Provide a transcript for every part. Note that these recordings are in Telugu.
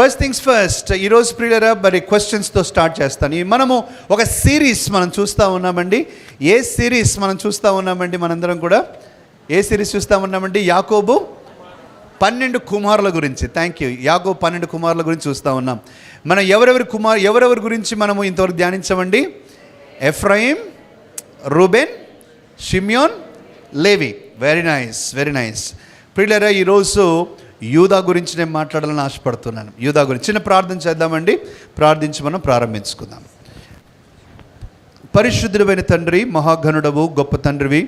ఫస్ట్ థింగ్స్ ఫస్ట్, ఈరోజు ప్రియులరా మరి క్వశ్చన్స్తో స్టార్ట్ చేస్తాను. మనము ఒక సిరీస్ మనం చూస్తూ ఉన్నామండి. ఏ సిరీస్ మనం చూస్తూ ఉన్నామండి? మనందరం కూడా ఏ సిరీస్ చూస్తూ ఉన్నామండి? యాకోబు 12 కుమారుల గురించి. Thank you. యాకోబు 12 కుమారుల గురించి చూస్తూ ఉన్నాం. మనం ఎవరెవరి గురించి మనము ఇంతవరకు ధ్యానించామండి? ఎఫ్రాయిం, రూబెన్, షిమ్యోన్, Levi. Very nice, very nice. ప్రియులరా ఈరోజు యూదా గురించి నేను మాట్లాడాలని ఆశపడుతున్నాను. యూదా గురించి చిన్న ప్రార్థన చేద్దామండి. ప్రార్థించి మనం ప్రారంభించుకుందాం. పరిశుద్ధుడైన తండ్రి, మహాఘనుడవు, గొప్ప తండ్రివి,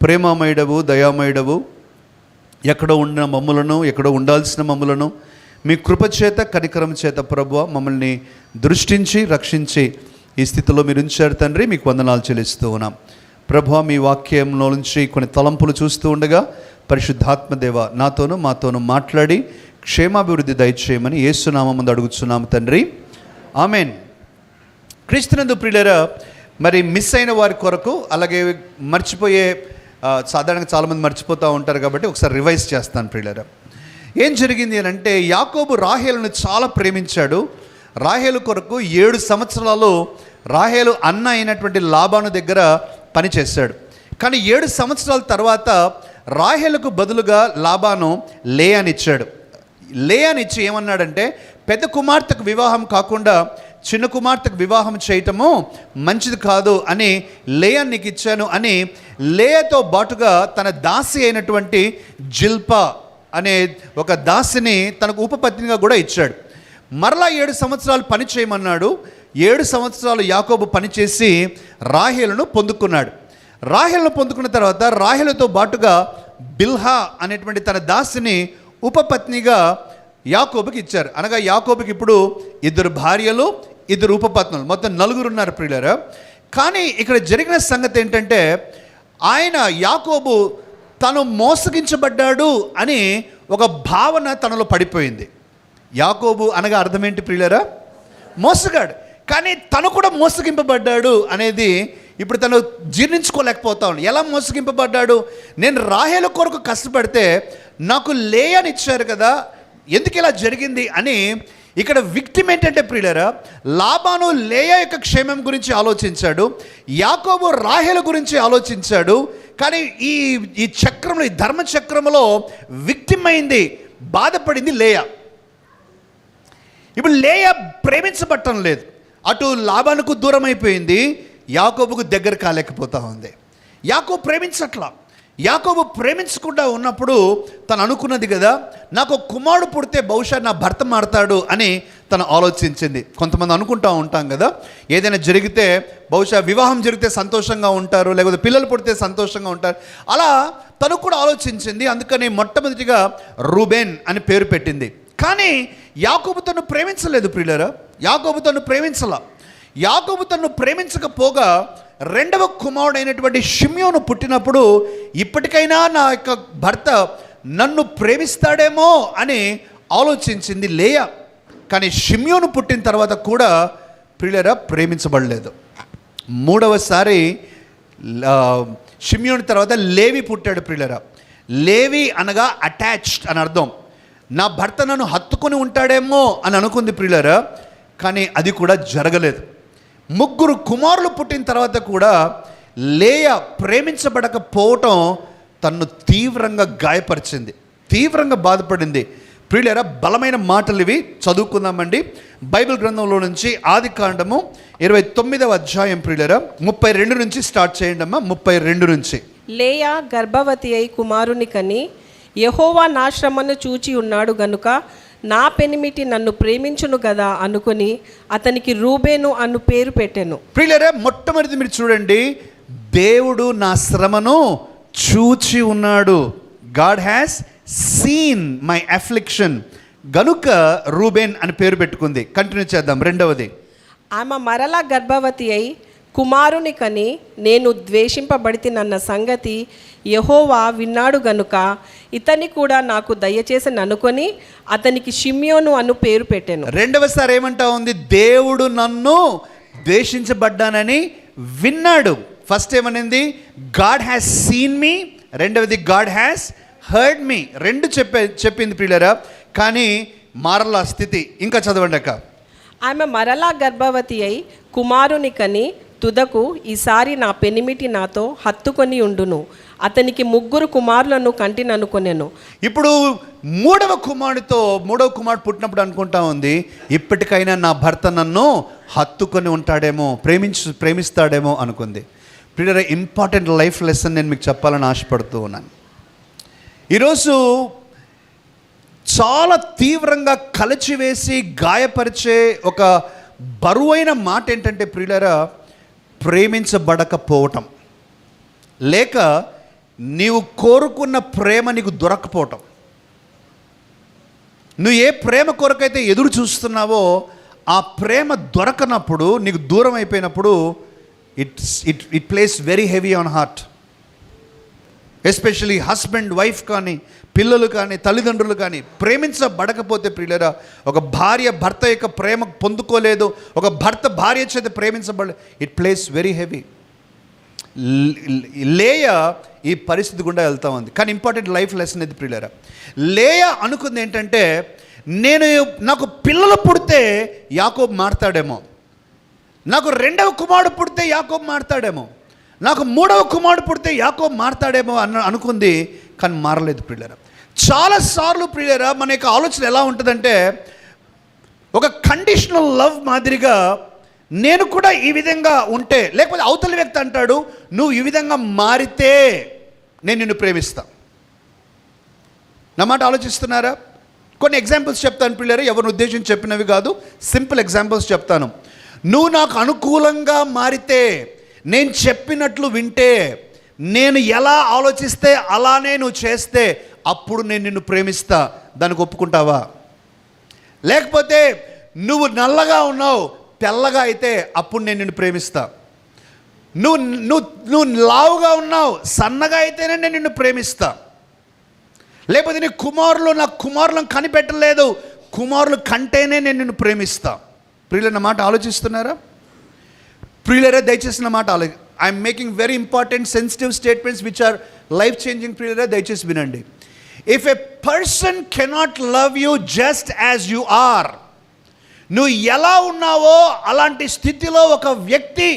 ప్రేమామయుడవు, దయామయుడవు, ఎక్కడో ఉన్న మమ్ములను, ఎక్కడో ఉండాల్సిన మమ్ములను మీ కృపచేత, కనికరం చేత ప్రభువా మమ్మల్ని దృష్టించి రక్షించి ఈ స్థితిలో మీరు ఉంచారు తండ్రి. మీకు వందనాలు చెల్లిస్తూ ఉన్నాం ప్రభువా. మీ వాక్యంలో నుంచి కొన్ని తలంపులు చూస్తూ ఉండగా పరిశుద్ధాత్మదేవ నాతోనూ మాతోనూ మాట్లాడి క్షేమాభివృద్ధి దయచేయమని యేసునామమున అడుగుచున్నాము తండ్రి. ఆమెన్. క్రీస్తునందు ప్రియులారా, మరి మిస్ అయిన వారి కొరకు, అలాగే మర్చిపోయే సాధారణంగా చాలామంది మర్చిపోతూ ఉంటారు కాబట్టి ఒకసారి రివైజ్ చేస్తాను ప్రియులారా. ఏం జరిగింది అని అంటే, యాకోబు రాహేలును చాలా ప్రేమించాడు. రాహేలు కొరకు 7 సంవత్సరాలు రాహేలు అన్న అయినటువంటి లాబాను దగ్గర పనిచేశాడు. కానీ 7 సంవత్సరాల తర్వాత రాహేలుకు బదులుగా లాబాను లేయానిచ్చాడు. లేయానిచ్చి ఏమన్నాడంటే, పెద్ద కుమార్తెకు వివాహం కాకుండా చిన్న కుమార్తెకు వివాహం చేయటము మంచిది కాదు అని లేయా నీకు ఇచ్చాను అని లేయాతో బాటుగా తన దాసి అయినటువంటి జిల్పా అనే ఒక దాసిని తనకు ఉపపత్నిగా కూడా ఇచ్చాడు. మరలా 7 సంవత్సరాలు పని చేయమన్నాడు. 7 సంవత్సరాలు యాకోబు పనిచేసి రాహేలును పొందుకున్నాడు. రాహేలును పొందుకున్న తర్వాత రాహేలుతో బాటుగా బిల్హా అనేటువంటి తన దాసిని ఉపపత్నిగా యాకోబుకి ఇచ్చారు. అనగా యాకోబుకి ఇప్పుడు 2 భార్యలు, 2 ఉపపత్నులు, మొత్తం 4 ఉన్నారు ప్రియులారా. కానీ ఇక్కడ జరిగిన సంగతి ఏంటంటే, ఆయన యాకోబు తను మోసగించబడ్డాడు అని ఒక భావన తనలో పడిపోయింది. యాకోబు అనగా అర్థం ఏంటి ప్రియులారా? మోసగాడు. కానీ తను కూడా మోసగింపబడ్డాడు అనేది ఇప్పుడు తను జీర్ణించుకోలేకపోతా ఉన్నాడు. ఎలా మోసగింపబడ్డాడు? నేను రాహేలు కొరకు కష్టపడితే నాకు లేయాని ఇచ్చారు కదా, ఎందుకు ఇలా జరిగింది అని ఇక్కడ విక్టిమ్ ఏంటంటే ప్రియులారా, లాబాను లేయా యొక్క క్షేమం గురించి ఆలోచించాడు, యాకోబు రాహేలు గురించి ఆలోచించాడు. కానీ ఈ చక్రంలో, ఈ ధర్మచక్రంలో విక్టిమ్ అయింది, బాధపడింది లేయా. ఇప్పుడు లేయా ప్రేమించబట్టం లేదు. అటు లాబానుకు దూరం అయిపోయింది, యాకోబుకు దగ్గర కాలేకపోతా ఉంది. యాకోబు ప్రేమించట్లా. యాకోబు ప్రేమించకుండా ఉన్నప్పుడు తను అనుకున్నది కదా, నాకు కుమారుడు పుడితే బహుశా నా భర్త మారతాడు అని తను ఆలోచించింది. కొంతమంది అనుకుంటూ ఉంటాం కదా, ఏదైనా జరిగితే బహుశా వివాహం జరిగితే సంతోషంగా ఉంటారు, లేకపోతే పిల్లలు పుడితే సంతోషంగా ఉంటారు. అలా తను కూడా ఆలోచించింది. అందుకని మొట్టమొదటిగా రూబెన్ అని పేరు పెట్టింది. కానీ యాకోబు తను ప్రేమించలేదు ప్రియులారా. యాకోబు తను ప్రేమించలా. యాకోబు తను ప్రేమించకపోగా 2వ కుమారుడైనటువంటి షిమ్యోను పుట్టినప్పుడు ఇప్పటికైనా నా యొక్క భర్త నన్ను ప్రేమిస్తాడేమో అని ఆలోచించింది లేయా. కానీ షిమ్యోను పుట్టిన తర్వాత కూడా ప్రియులారా ప్రేమించబడలేదు. 3వసారి షిమ్యోను తర్వాత లేవి పుట్టాడు ప్రియులారా. లేవి అనగా అటాచ్డ్ అని అర్థం. నా భర్త నన్ను హత్తుకొని ఉంటాడేమో అని అనుకుంది ప్రియులారా. కానీ అది కూడా జరగలేదు. 3 కుమారులు పుట్టిన తర్వాత కూడా లేయా ప్రేమించబడకపోవటం తన్ను తీవ్రంగా గాయపరిచింది, తీవ్రంగా బాధపడింది ప్రియులారా. బలమైన మాటలు ఇవి. చదువుకుందామండి బైబిల్ గ్రంథంలో నుంచి. ఆదికాండము 29వ అధ్యాయం ప్రియులారా, 32 నుంచి స్టార్ట్ చేయండి అమ్మా. 32 నుంచి. లేయా గర్భవతి అయి కుమారుని కని, యెహోవా నా శ్రమను చూచి ఉన్నాడు గనుక నా పెనిమిటి నన్ను ప్రేమించును కదా అనుకుని అతనికి రూబేను అను పేరు పెట్టెను. ప్రియులారా, మొట్టమొదటి మీరు చూడండి, దేవుడు నా శ్రమను చూచి ఉన్నాడు. God has seen my affliction గనుక రూబేన్ అని పేరు పెట్టుకుంది. కంటిన్యూ చేద్దాం. 2వది. ఆమె మరలా గర్భవతి అయి కుమారుని కని, నేను ద్వేషింపబడితినన్న సంగతి యెహోవా విన్నాడు గనుక ఇతని కూడా నాకు దయచేసి అనుకొని అతనికి షిమ్యోను అను పేరు పెట్టాను. 2వసారి ఏమంటా ఉంది? దేవుడు నన్ను ద్వేషించబడ్డానని విన్నాడు. ఫస్ట్ ఏమనింది? God has seen me. 2వది గాడ్ హ్యాస్ హర్డ్ మీ. 2 చెప్పింది ప్రియులారా. కానీ మారల స్థితి. ఇంకా చదవండి అక్క. ఆమె మరలా గర్భవతి అయి కుమారుని కని తుదకు ఈసారి నా పెనిమిటి నాతో హత్తుకొని ఉండును, అతనికి 3 కుమారులను కంటిననుకొనెను. ఇప్పుడు మూడవ కుమారుడు పుట్టినప్పుడు అనుకుంటా ఉంది, ఇప్పటికైనా నా భర్త నన్ను హత్తుకొని ఉంటాడేమో, ప్రేమిస్తాడేమో అనుకుంది. ప్రియులారా, ఇంపార్టెంట్ లైఫ్ లెసన్ నేను మీకు చెప్పాలని ఆశపడుతూ ఉన్నాను. ఈరోజు చాలా తీవ్రంగా కలచివేసి గాయపరిచే ఒక బరువైన మాట ఏంటంటే ప్రియులారా, ప్రేమించబడకపోవటం, లేక నీవు కోరుకున్న ప్రేమ నీకు దొరకపోవటం. నువ్వు ఏ ప్రేమ కొరకైతే ఎదురు చూస్తున్నావో ఆ ప్రేమ దొరకనప్పుడు, నీకు దూరం అయిపోయినప్పుడు it place very heavy on heart. Especially husband, wife కానీ, పిల్లలు కానీ, తల్లిదండ్రులు కానీ ప్రేమించబడకపోతే ప్రియులారా, ఒక భార్య భర్త యొక్క ప్రేమ పొందుకోలేదు, ఒక భర్త భార్య చేత ప్రేమించబడలేదు, ఇట్ ప్లేస్ వెరీ హెవీ. లేయా ఈ పరిస్థితి గుండా వెళ్తా ఉంది. కానీ ఇంపార్టెంట్ లైఫ్ లెసన్ ఇది ప్రియులారా. లేయా అనుకుంది ఏంటంటే, నాకు పిల్లలు పుడితే యాకోబు మారతాడేమో, నాకు 2వ కుమారుడు పుడితే యాకోబు మారతాడేమో, నాకు 3వ కుమారుడు పుడితే యాకోబు మారతాడేమో అనుకుంది. కానీ మారలేదు ప్రియులారా. చాలాసార్లు ప్రియులారా మన యొక్క ఆలోచన ఎలా ఉంటుందంటే, ఒక కండిషనల్ లవ్ మాదిరిగా నేను కూడా ఈ విధంగా ఉంటే, లేకపోతే అవతల వ్యక్తి అంటాడు నువ్వు ఈ విధంగా మారితే నేను నిన్ను ప్రేమిస్తా. నా మాట ఆలోచిస్తున్నారా? కొన్ని ఎగ్జాంపుల్స్ చెప్తాను ప్రియులారా, ఎవరిని ఉద్దేశించి చెప్పినవి కాదు, సింపుల్ ఎగ్జాంపుల్స్ చెప్తాను. నువ్వు నాకు అనుకూలంగా మారితే, నేను చెప్పినట్లు వింటే, నేను ఎలా ఆలోచిస్తే అలానే నువ్వు చేస్తే అప్పుడు నేను నిన్ను ప్రేమిస్తా. దానికి ఒప్పుకుంటావా? లేకపోతే నువ్వు నల్లగా ఉన్నావు, తెల్లగా అయితే అప్పుడు నేను నిన్ను ప్రేమిస్తా. నువ్వు లావుగా ఉన్నావు, సన్నగా అయితేనే నేను నిన్ను ప్రేమిస్తా. లేకపోతే నీ కుమారులను కనిపెట్టలేదు, కుమారులు కంటేనే నేను నిన్ను ప్రేమిస్తా. ప్రియులన్న మాట ఆలోచిస్తున్నారా? ప్రియులరా, దయచేసి నా మాట I'm making very important sensitive statements which are life changing. ప్రియులరా, దయచేసి వినండి. If a person cannot love you just as you are, నువ్వు ఎలా ఉన్నావో అలాంటి స్థితిలో ఒక వ్యక్తి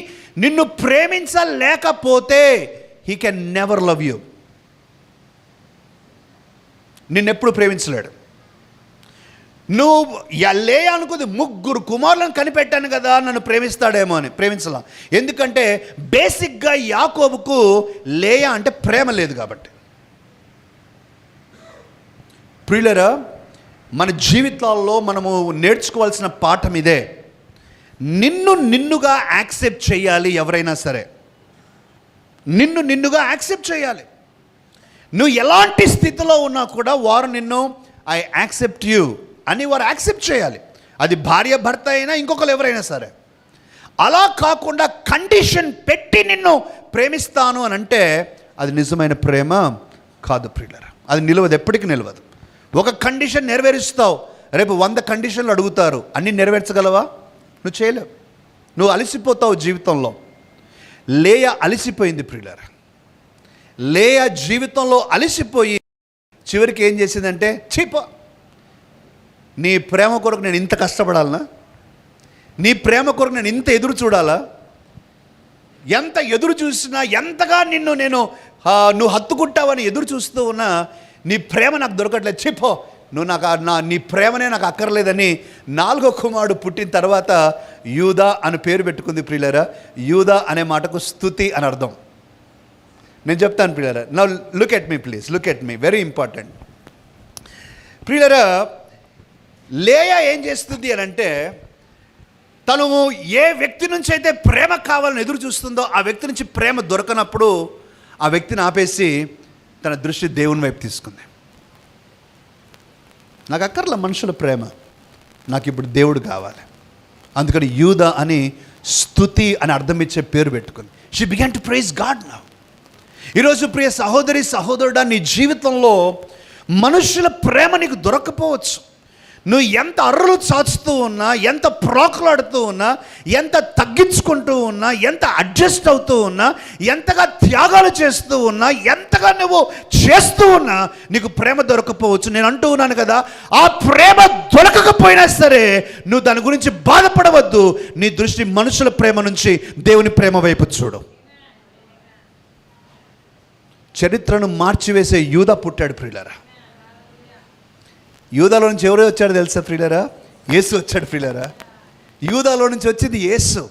నిన్ను ప్రేమించలేకపోతే he can never love you. నిన్నెప్పుడు ప్రేమించలేడు. నువ్వు లే అనుకుంది 3 కుమారులను కనిపెట్టాను కదా నన్ను ప్రేమిస్తాడేమో అని. ప్రేమించలా. ఎందుకంటే బేసిక్గా యాకోబుకు లేయా అంటే ప్రేమ లేదు కాబట్టి. ప్రియులరా, మన జీవితాల్లో మనము నేర్చుకోవాల్సిన పాఠం ఇదే. నిన్నుగా యాక్సెప్ట్ చేయాలి ఎవరైనా సరే. నిన్నుగా యాక్సెప్ట్ చేయాలి. నువ్వు ఎలాంటి స్థితిలో ఉన్నా కూడా వారు నిన్ను ఐ యాక్సెప్ట్ యూ అని వారు యాక్సెప్ట్ చేయాలి. అది భార్య భర్త అయినా ఇంకొకరు ఎవరైనా సరే. అలా కాకుండా కండిషన్ పెట్టి నిన్ను ప్రేమిస్తాను అని అంటే అది నిజమైన ప్రేమ కాదు ప్రియులరా. అది నిలవదు, ఎప్పటికీ నిలవదు. ఒక కండిషన్ నెరవేరుస్తావు, రేపు 100 కండిషన్లు అడుగుతారు, అన్నీ నెరవేర్చగలవా? నువ్వు చేయలేవు. నువ్వు అలసిపోతావు జీవితంలో. లేయా అలసిపోయింది ప్రియులరా. లేయా జీవితంలో అలసిపోయి చివరికి ఏం చేసిందంటే, చీప నీ ప్రేమ కొరకు నేను ఇంత కష్టపడాలనా? నీ ప్రేమ కొరకు నేను ఇంత ఎదురు చూడాలా? ఎంత ఎదురు చూసినా, ఎంతగా నువ్వు హత్తుకుంటావని ఎదురు చూస్తూ ఉన్నా నీ ప్రేమ నాకు దొరకట్లేదు. చెప్పో నువ్వు నీ ప్రేమనే నాకు అక్కర్లేదని 4వ కుమారుడు పుట్టిన తర్వాత యూదా అని పేరు పెట్టుకుంది ప్రియులరా. యూదా అనే మాటకు స్తుతి అని అర్థం. నేను చెప్తాను ప్రియులరా. Now look at me please, look at me, very important. ప్రియులరా, లేయా ఏం చేస్తుంది అని అంటే, తను ఏ వ్యక్తి నుంచి అయితే ప్రేమ కావాలని ఎదురు చూస్తుందో ఆ వ్యక్తి నుంచి ప్రేమ దొరకనప్పుడు ఆ వ్యక్తిని ఆపేసి తన దృష్టి దేవుని వైపు తీసుకుంది. నాకు అక్కర్ల మనుషుల ప్రేమ, నాకు ఇప్పుడు దేవుడు కావాలి. అందుకని యూదా అని స్తుతి అని అర్థం ఇచ్చే పేరు పెట్టుకుంది. She began to praise God now. ఈరోజు ప్రియ సహోదరి సహోదరుడా, నీ జీవితంలో మనుషుల ప్రేమ నీకు దొరకపోవచ్చు. నువ్వు ఎంత అర్రులు చాచుతూ ఉన్నా, ఎంత ప్రోకలాడుతూ ఉన్నా, ఎంత తగ్గించుకుంటూ ఉన్నా, ఎంత అడ్జస్ట్ అవుతూ ఉన్నా, ఎంతగా త్యాగాలు చేస్తూ ఉన్నా, ఎంత ఎంతగా నువ్వు చేస్తూ ఉన్నా నీకు ప్రేమ దొరకపోవచ్చు. నేను అంటూ ఉన్నాను కదా, ఆ ప్రేమ దొరకకపోయినా సరే నువ్వు దాని గురించి బాధపడవద్దు. నీ దృష్టి మనుషుల ప్రేమ నుంచి దేవుని ప్రేమ వైపు చూడు. చరిత్రను మార్చివేసే యూదా పుట్టాడు ప్రియులారా. యూదాలో నుంచి ఎవరో వచ్చాడు తెలుసా ప్రియులారా? యేసు వచ్చాడు ప్రియులారా. యూదాలో నుంచి వచ్చింది యేసు.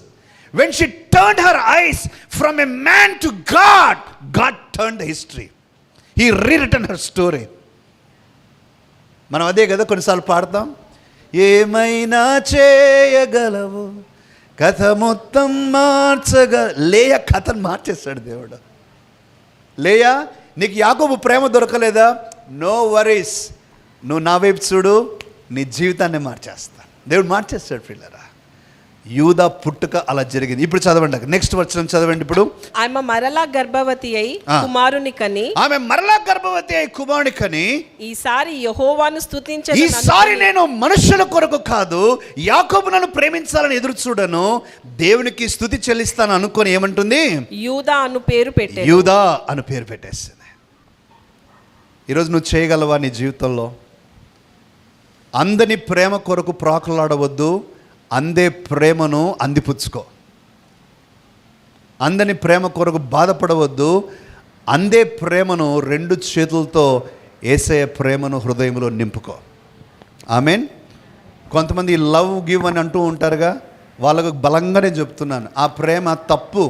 When she turned her eyes from a man to God, God turned the history. He rewritten her story. మనం అదే కదా కొన్నిసార్లు పాడతాం, ఏమైనా చేయగలవు కథ మొత్తం మార్చగా. లేయ కథను మార్చేస్తాడు దేవుడు. లేయా, నీకు యాకోబు ప్రేమ దొరకలేదా? నో వరీస్, నువ్వు నా వైపు చూడు, నీ జీవితాన్ని మార్చేస్తా. దేవుడు మార్చేస్తాడు పిల్లరా. యూదా పుట్టుక అలా జరిగింది. ఇప్పుడు చదవండి, నెక్స్ట్ వచనం చదవండి. ఇప్పుడు ఆమె మరలా గర్భవతి అయి కుమారుని కని, ఆమె మరలా గర్భవతి అయి కుమారుని కని, ఈసారి యెహోవాను స్తుతించను, ఈసారి నేను మనుషుల కొరకు కాదు యాకోబు నన్ను ప్రేమించాలని ఎదురు చూడను, దేవునికి స్తుతి చెల్లిస్తాను అనుకొని ఏమంటుంది? యూదా అను పేరు పెట్టే. యూదా అను పేరు పెట్టేస్తుంది. ఈరోజు నువ్వు చేయగలవా నీ జీవితంలో? అందని ప్రేమ కొరకు ప్రాకులాడవద్దు, అందే ప్రేమను అందిపుచ్చుకో. అందని ప్రేమ కొరకు బాధపడవద్దు, అందే ప్రేమను రెండు చేతులతో యేసయ్య ప్రేమను హృదయంలో నింపుకో. ఆమేన్. కొంతమంది లవ్ గివ్ అని అంటూ ఉంటారుగా, వాళ్ళకు బలంగా నేను చెప్తున్నాను, ఆ ప్రేమ తప్పు.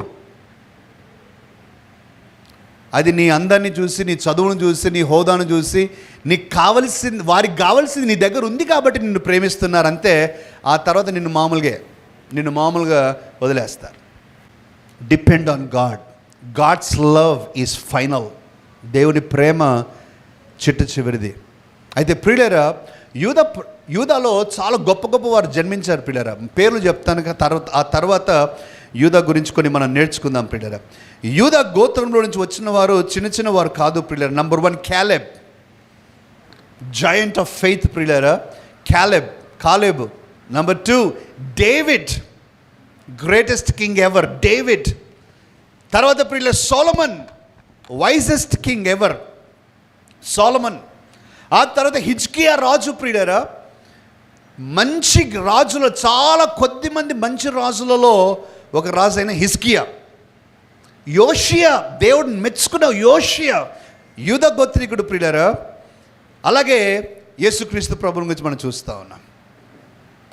అది నీ అందాన్ని చూసి, నీ చదువును చూసి, నీ హోదాను చూసి, నీకు కావలసింది, వారికి కావాల్సింది నీ దగ్గర ఉంది కాబట్టి నిన్ను ప్రేమిస్తున్నారు అంతే. ఆ తర్వాత నిన్ను మామూలుగా వదిలేస్తారు. Depend on God. God's love is final. దేవుని ప్రేమ చిట్ట చివరిది. అయితే ప్రియులారా, యూదాలో చాలా గొప్ప గొప్ప వారు జన్మించారు ప్రియులారా. పేర్లు చెప్తాను, ఆ తర్వాత యూదా గురించి కొన్ని మనం నేర్చుకుందాం ప్రియులారా. యూదా గోత్రంలో నుంచి వచ్చిన వారు చిన్న వారు కాదు ప్రియులారా. Number 1 Caleb, joint of faith ప్రియులారా. Caleb. Number 2 David, greatest king ever, David. తర్వాత ప్రియులారా Solomon, wisest king ever, Solomon. ఆ తర్వాత హిజ్కియా రాజు ప్రియులారా. మంచి రాజులో, చాలా కొద్ది మంది మంచి రాజులలో ఒక రాజు అయిన హిజ్కియా. యోషియా, దేవుడు మెచ్చుకున్న యోషియా యూదా గోత్రికుడు ప్రియులారా. అలాగే యేసుక్రీస్తు ప్రభువుని గురించి మనం చూస్తూ ఉన్నాం.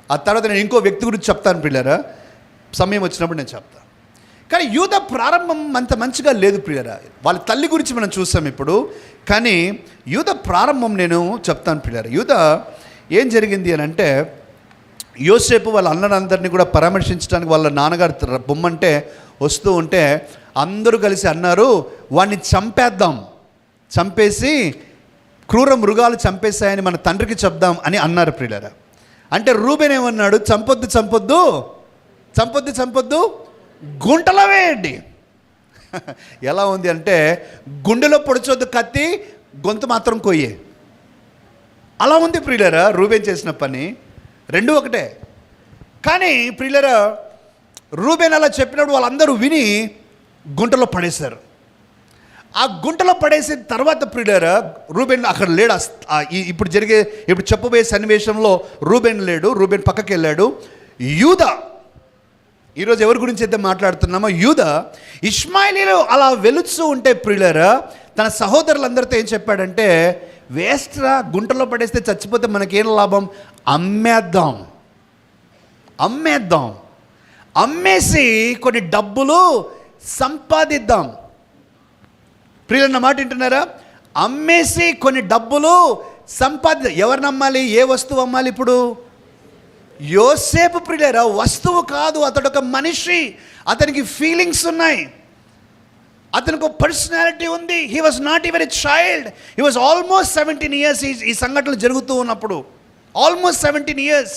ఆ తర్వాత నేను ఇంకో వ్యక్తి గురించి చెప్తాను ప్రియులారా, సమయం వచ్చినప్పుడు నేను చెప్తాను. కానీ యూదా ప్రారంభం అంత మంచిగా లేదు ప్రియులారా. వాళ్ళ తల్లి గురించి మనం చూసాం ఇప్పుడు, కానీ యూదా ప్రారంభం నేను చెప్తాను ప్రియులారా. యూదా ఏం జరిగింది అని అంటే, యోసేపు వాళ్ళ అన్నలందరినీ కూడా పరామర్శించడానికి వాళ్ళ నాన్నగారు బొమ్మంటే వస్తూ ఉంటే అందరూ కలిసి అన్నారు, వాడిని చంపేసి క్రూర మృగాలు చంపేశాయని మన తండ్రికి చెప్దాం అని అన్నారు ప్రియులారా. అంటే రూబెన్ ఏమన్నాడు? చంపొద్దు, గుంటలో వేయండి. ఎలా ఉంది అంటే, గుండెలో పొడిచొద్దు కత్తి, గొంతు మాత్రం కొయ్యే. అలా ఉంది ప్రియులారా రూబెన్ చేసిన పని. రెండు ఒకటే. కానీ ప్రియులారా, రూబెన్ అలా చెప్పినప్పుడు వాళ్ళందరూ విని గుంటలో పడేశారు. ఆ గుంటలో పడేసిన తర్వాత ప్రియులారా, రూబెన్ అక్కడ లేడు. ఇప్పుడు చెప్పబోయే సన్నివేశంలో రూబెన్ లేడు, రూబెన్ పక్కకి వెళ్ళాడు. యూదా, ఈరోజు ఎవరి గురించి అయితే మాట్లాడుతున్నామో, యూదా ఇష్మాయిలీలు అలా వెలుస్తూ ఉంటే ప్రియులారా, తన సహోదరులందరితో ఏం చెప్పాడంటే, వేస్ట్రా, గుంటలో పడేస్తే చచ్చిపోతే మనకేం లాభం, అమ్మేసి కొన్ని డబ్బులు సంపాదిద్దాం. ప్రియులన్న మాట వింటున్నారా? అమ్మేసి కొన్ని డబ్బులు ఎవరిని అమ్మాలి? ఏ వస్తువు అమ్మాలి? ఇప్పుడు యోసేపు ప్రియులారా, వస్తువు కాదు, అతడు ఒక మనిషి. అతనికి ఫీలింగ్స్ ఉన్నాయి, అతనికి ఒక పర్సనాలిటీ ఉంది. He was not even a child, he was almost 17 years. ఈ సంఘటనలు జరుగుతూ ఉన్నప్పుడు ఆల్మోస్ట్ 17 years.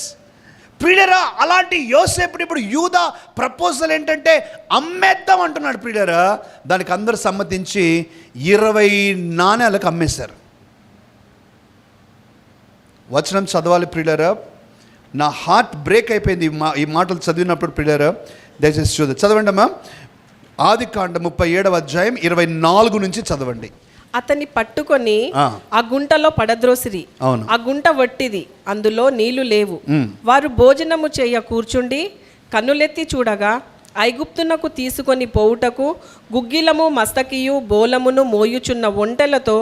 ప్రియులారా, అలాంటి యోసేపుని ఇప్పుడు యూదా ప్రపోజల్ ఏంటంటే అమ్మేద్దాం అంటున్నాడు ప్రియులారా. దానికి అందరూ సమ్మతించి 20 నాణేలకు అమ్మేశారు. వచనం చదవాలి ప్రియులారా. నా హార్ట్ బ్రేక్ అయిపోయింది ఈ మాటలు చదివినప్పుడు ప్రియులారా. దయచేసి చదవండి అమ్మా. ఆదికాండం 37వ అధ్యాయం 24 నుంచి చదవండి. అతన్ని పట్టుకొని ఆ. ఆ గుంటలో పడద్రోసిరి. అవును. ఆ గుంట వట్టిది, అందులో నీళ్లు లేవు. మ్. వారు భోజనము చేయ కూర్చుండి కన్నులెత్తి చూడగా ఐగుప్తునకు తీసుకొని పోవుటకు గుగ్గిలము మస్తకియు బోలమును మోయుచున్న ఒంటెలతో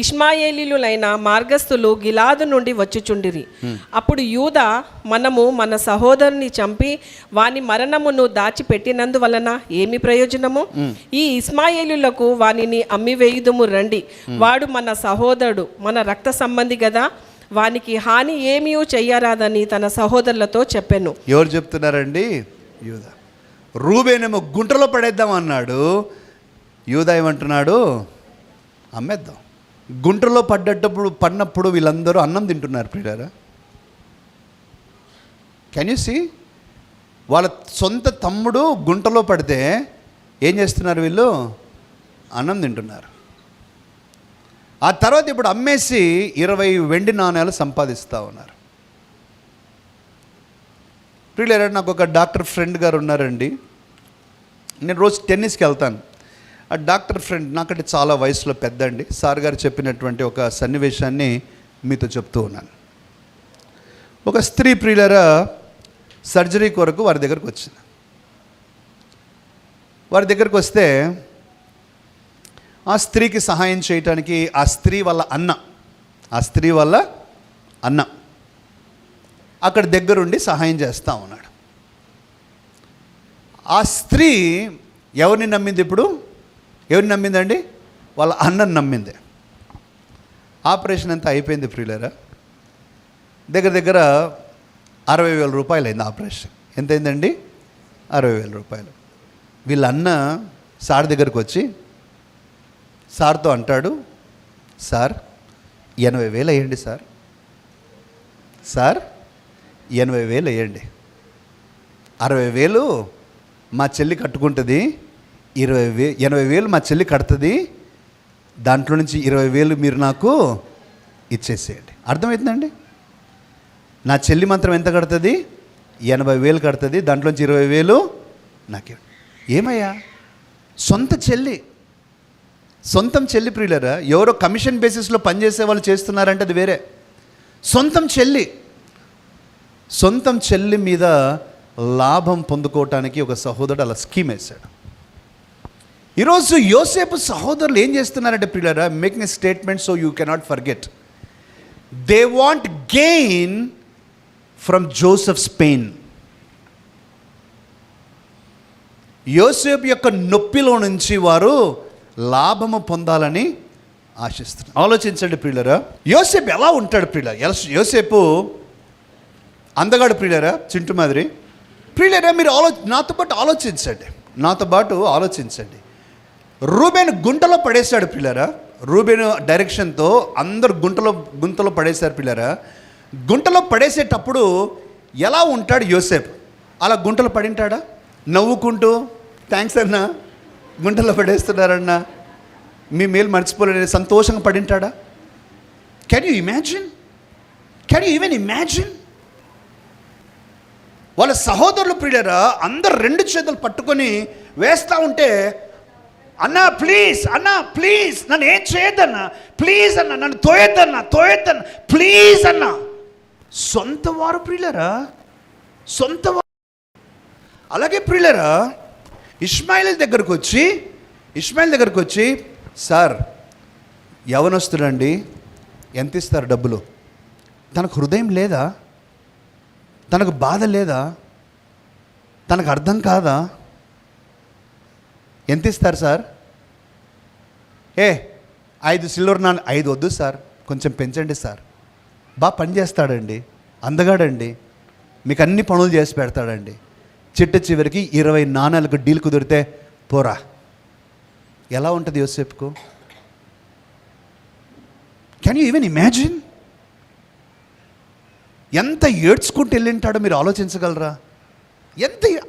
ఇష్మాయేలీయులైన మార్గస్థులు గిలాదు నుండి వచ్చుచుండిరి. అప్పుడు యూదా, మనము మన సహోదరుని చంపి వాని మరణమును దాచిపెట్టినందువలన ఏమి ప్రయోజనము? ఈ ఇష్మాయేలీయులకు వానిని అమ్మివేయుదుము రండి, వాడు మన సహోదరుడు, మన రక్త సంబంధి గదా, వానికి హాని ఏమీ చెయ్యరాదని తన సహోదరులతో చెప్పెను. ఎవరు చెప్తున్నారండి? యూదా. రూబేనేమో గుంటలో పడేద్దాం అన్నాడు, యూదా ఏమంటున్నాడు? అమ్మేద్దాం. గుంటలో పడినప్పుడు వీళ్ళందరూ అన్నం తింటున్నారు ప్రియులారా. Can you see? వాళ్ళ సొంత తమ్ముడు గుంటలో పడితే ఏం చేస్తున్నారు వీళ్ళు? అన్నం తింటున్నారు. ఆ తర్వాత ఇప్పుడు అమ్మేసి 20 వెండి నాణేలు సంపాదిస్తూ ఉన్నారు. ప్రియులారా, నాకు ఒక డాక్టర్ ఫ్రెండ్ గారు ఉన్నారండి. నేను రోజు టెన్నిస్కి వెళ్తాను. ఆ డాక్టర్ ఫ్రెండ్ నాకంటే చాలా వయసులో పెద్ద అండి. సార్ గారు చెప్పినటువంటి ఒక సన్నివేశాన్ని మీతో చెప్తూ ఉన్నాను. ఒక స్త్రీ ప్రియులారా సర్జరీ కొరకు వారి దగ్గరకు వచ్చింది. వారి దగ్గరకు వస్తే ఆ స్త్రీకి సహాయం చేయటానికి ఆ స్త్రీ వాళ్ళ అన్న అక్కడ దగ్గరుండి సహాయం చేస్తూ ఉన్నాడు. ఆ స్త్రీ ఎవరిని నమ్మింది? ఇప్పుడు ఎవరిని నమ్మిందండి? వాళ్ళ అన్నని నమ్మింది. ఆపరేషన్ అంతా అయిపోయింది ప్రియులారా. దగ్గర 60,000 రూపాయలు అయింది ఆపరేషన్. ఎంత అయిందండి? 60,000 రూపాయలు. వీళ్ళ అన్న సార్ దగ్గరకు వచ్చి సార్తో అంటాడు, సార్ 80,000 వేయండి సార్ 80,000 వేయండి. 60,000 మా చెల్లి కట్టుకుంటుంది, 80,000 మా చెల్లి కడుతుంది, దాంట్లో నుంచి 20,000 మీరు నాకు ఇచ్చేసేయండి. అర్థమవుతుందండి? నా చెల్లి మాత్రం ఎంత కడుతుంది? 80,000 కడుతుంది, దాంట్లోంచి 20,000 నాకే. ఏమయ్యా, సొంతం చెల్లి ప్రియులరా. ఎవరో కమిషన్ బేసిస్లో పనిచేసే వాళ్ళు చేస్తున్నారంటే అది వేరే. సొంతం చెల్లి మీద లాభం పొందుకోవటానికి ఒక సహోదరుడు అలా స్కీమ్ వేశాడు. ఈరోజు యోసేపు సహోదరులు ఏం చేస్తున్నారంటే ప్రియులారా, making a statement so you cannot forget. They want gain from Joseph's pain. యోసేపు యొక్క నొప్పిలో నుంచి వారు లాభము పొందాలని ఆశిస్తున్నారు. ఆలోచించండి ప్రియులారా, యోసేపు ఎలా ఉంటాడు ప్రియులారా? యోసేపు అందగాడు ప్రియులారా, చింటు మాదిరి. ప్రియులారా, మీరు నాతో పాటు ఆలోచించండి. రూబేను గుంటలో పడేశాడు ప్రియులారా. రూబేను డైరెక్షన్తో అందరు గుంతలో పడేశారు ప్రియులారా. గుంటలో పడేసేటప్పుడు ఎలా ఉంటాడు యోసేపు? అలా గుంటలో పడింటాడా? నవ్వుకుంటూ, థ్యాంక్స్ అన్నా, గుంటలో పడేస్తున్నారన్నా, మీ మేలు మర్చిపోలేని సంతోషంగా పడింటాడా? Can you even imagine? వాళ్ళ సహోదరులు ప్రియులారా అందరు 2 చేతులు పట్టుకొని వేస్తూ ఉంటే, అన్నా ప్లీజ్ నన్ను ఏం చేయొద్దన్నా, ప్లీజ్ అన్న, నన్ను తోయొద్దన్నా ప్లీజ్ అన్నా. సొంత వారు ప్రియులారా. అలాగే ప్రియులారా, ఇష్మాయిల్ దగ్గరకు వచ్చి సార్ యవనొస్తుడండి, ఎంత ఇస్తారు డబ్బులు? తనకు హృదయం లేదా? తనకు బాధ లేదా? తనకు అర్థం కాదా? ఎంత ఇస్తారు సార్? 5 సిల్వర్ నాణ్యం. 5 వద్దు సార్, కొంచెం పెంచండి సార్. బాగా పని చేస్తాడండి, అందగాడండి, మీకు అన్ని పనులు చేసి పెడతాడండి. చివరికి 20 నాణాలకు డీల్ కుదిరితే పోరా. ఎలా ఉంటుంది యోసేపుకు? Can you even imagine? ఎంత ఏడ్చుకుంటూ వెళ్ళింటాడో మీరు ఆలోచించగలరా?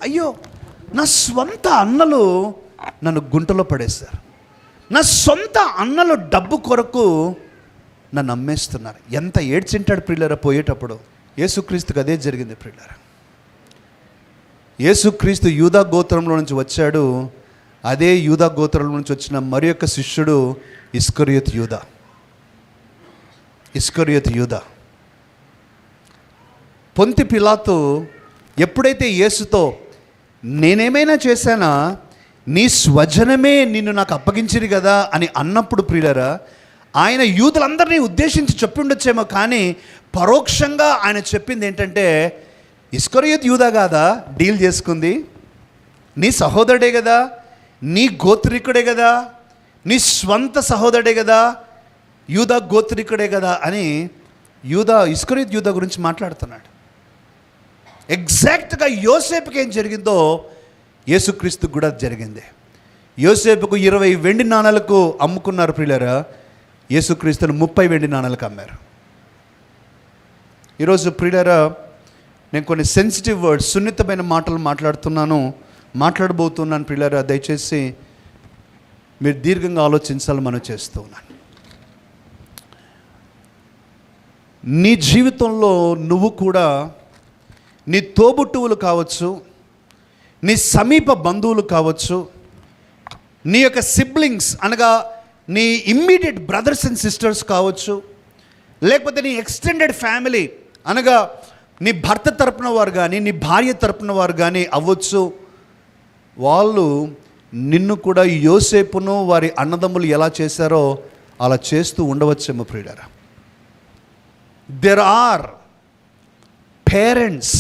అయ్యో, నా స్వంత అన్నలు నన్ను గుంటలో పడేశారు, నా సొంత అన్నలు డబ్బు కొరకు నన్ను అమ్మేస్తున్నారు. ఎంత ఏడ్చింటాడు ప్రియులారా పోయేటప్పుడు. యేసుక్రీస్తుకి అదే జరిగింది ప్రియులారా. యేసుక్రీస్తు యూదా గోత్రంలో నుంచి వచ్చాడు. అదే యూదా గోత్రంలో నుంచి వచ్చిన మరి యొక్క శిష్యుడు ఇస్కరియోతు యూదా. పొంతి పిలాతు ఎప్పుడైతే యేసుతో నేనేమైనా చేశానా, నీ స్వజనమే నిన్ను నాకు అప్పగించిరు కదా అని అన్నప్పుడు ప్రియులరా, ఆయన యూదులందరినీ ఉద్దేశించి చెప్పి ఉండొచ్చేమో, కానీ పరోక్షంగా ఆయన చెప్పింది ఏంటంటే, ఇస్కరియోతు యూదా కాదా డీల్ చేసుకుంది, నీ సహోదరుడే కదా, నీ గోత్రికుడే కదా, నీ స్వంత సహోదరుడే కదా, యూదా గోత్రికుడే కదా అని ఇస్కరియోతు యూదా గురించి మాట్లాడుతున్నాడు. ఎగ్జాక్ట్గా యోసేపుకి ఏం జరిగిందో యేసుక్రీస్తుకు కూడా జరిగింది. యోసేపుకు 20 వెండి నాణాలకు అమ్ముకున్నారు ప్రియులారా, యేసుక్రీస్తును 30 వెండి నాణాలకు అమ్మారు. ఈరోజు ప్రియులారా, నేను కొన్ని సెన్సిటివ్ వర్డ్స్, సున్నితమైన మాటలు మాట్లాడబోతున్నాను ప్రియులారా. దయచేసి మీరు దీర్ఘంగా ఆలోచించాలని మనం చేస్తూ ఉన్నాను. నీ జీవితంలో నువ్వు కూడా నీ తోబుట్టువులు కావచ్చు, నీ సమీప బంధువులు కావచ్చు, నీ యొక్క సిబ్లింగ్స్ అనగా నీ ఇమ్మీడియట్ బ్రదర్స్ అండ్ సిస్టర్స్ కావచ్చు, లేకపోతే నీ ఎక్స్టెండెడ్ ఫ్యామిలీ అనగా నీ భర్త తరపున వారు కానీ నీ భార్య తరపున వారు కానీ అవ్వచ్చు. వాళ్ళు నిన్ను కూడా యోసేపును వారి అన్నదమ్ములు ఎలా చేశారో అలా చేస్తూ ఉండవచ్చేమో ప్రియులారా. There are parents,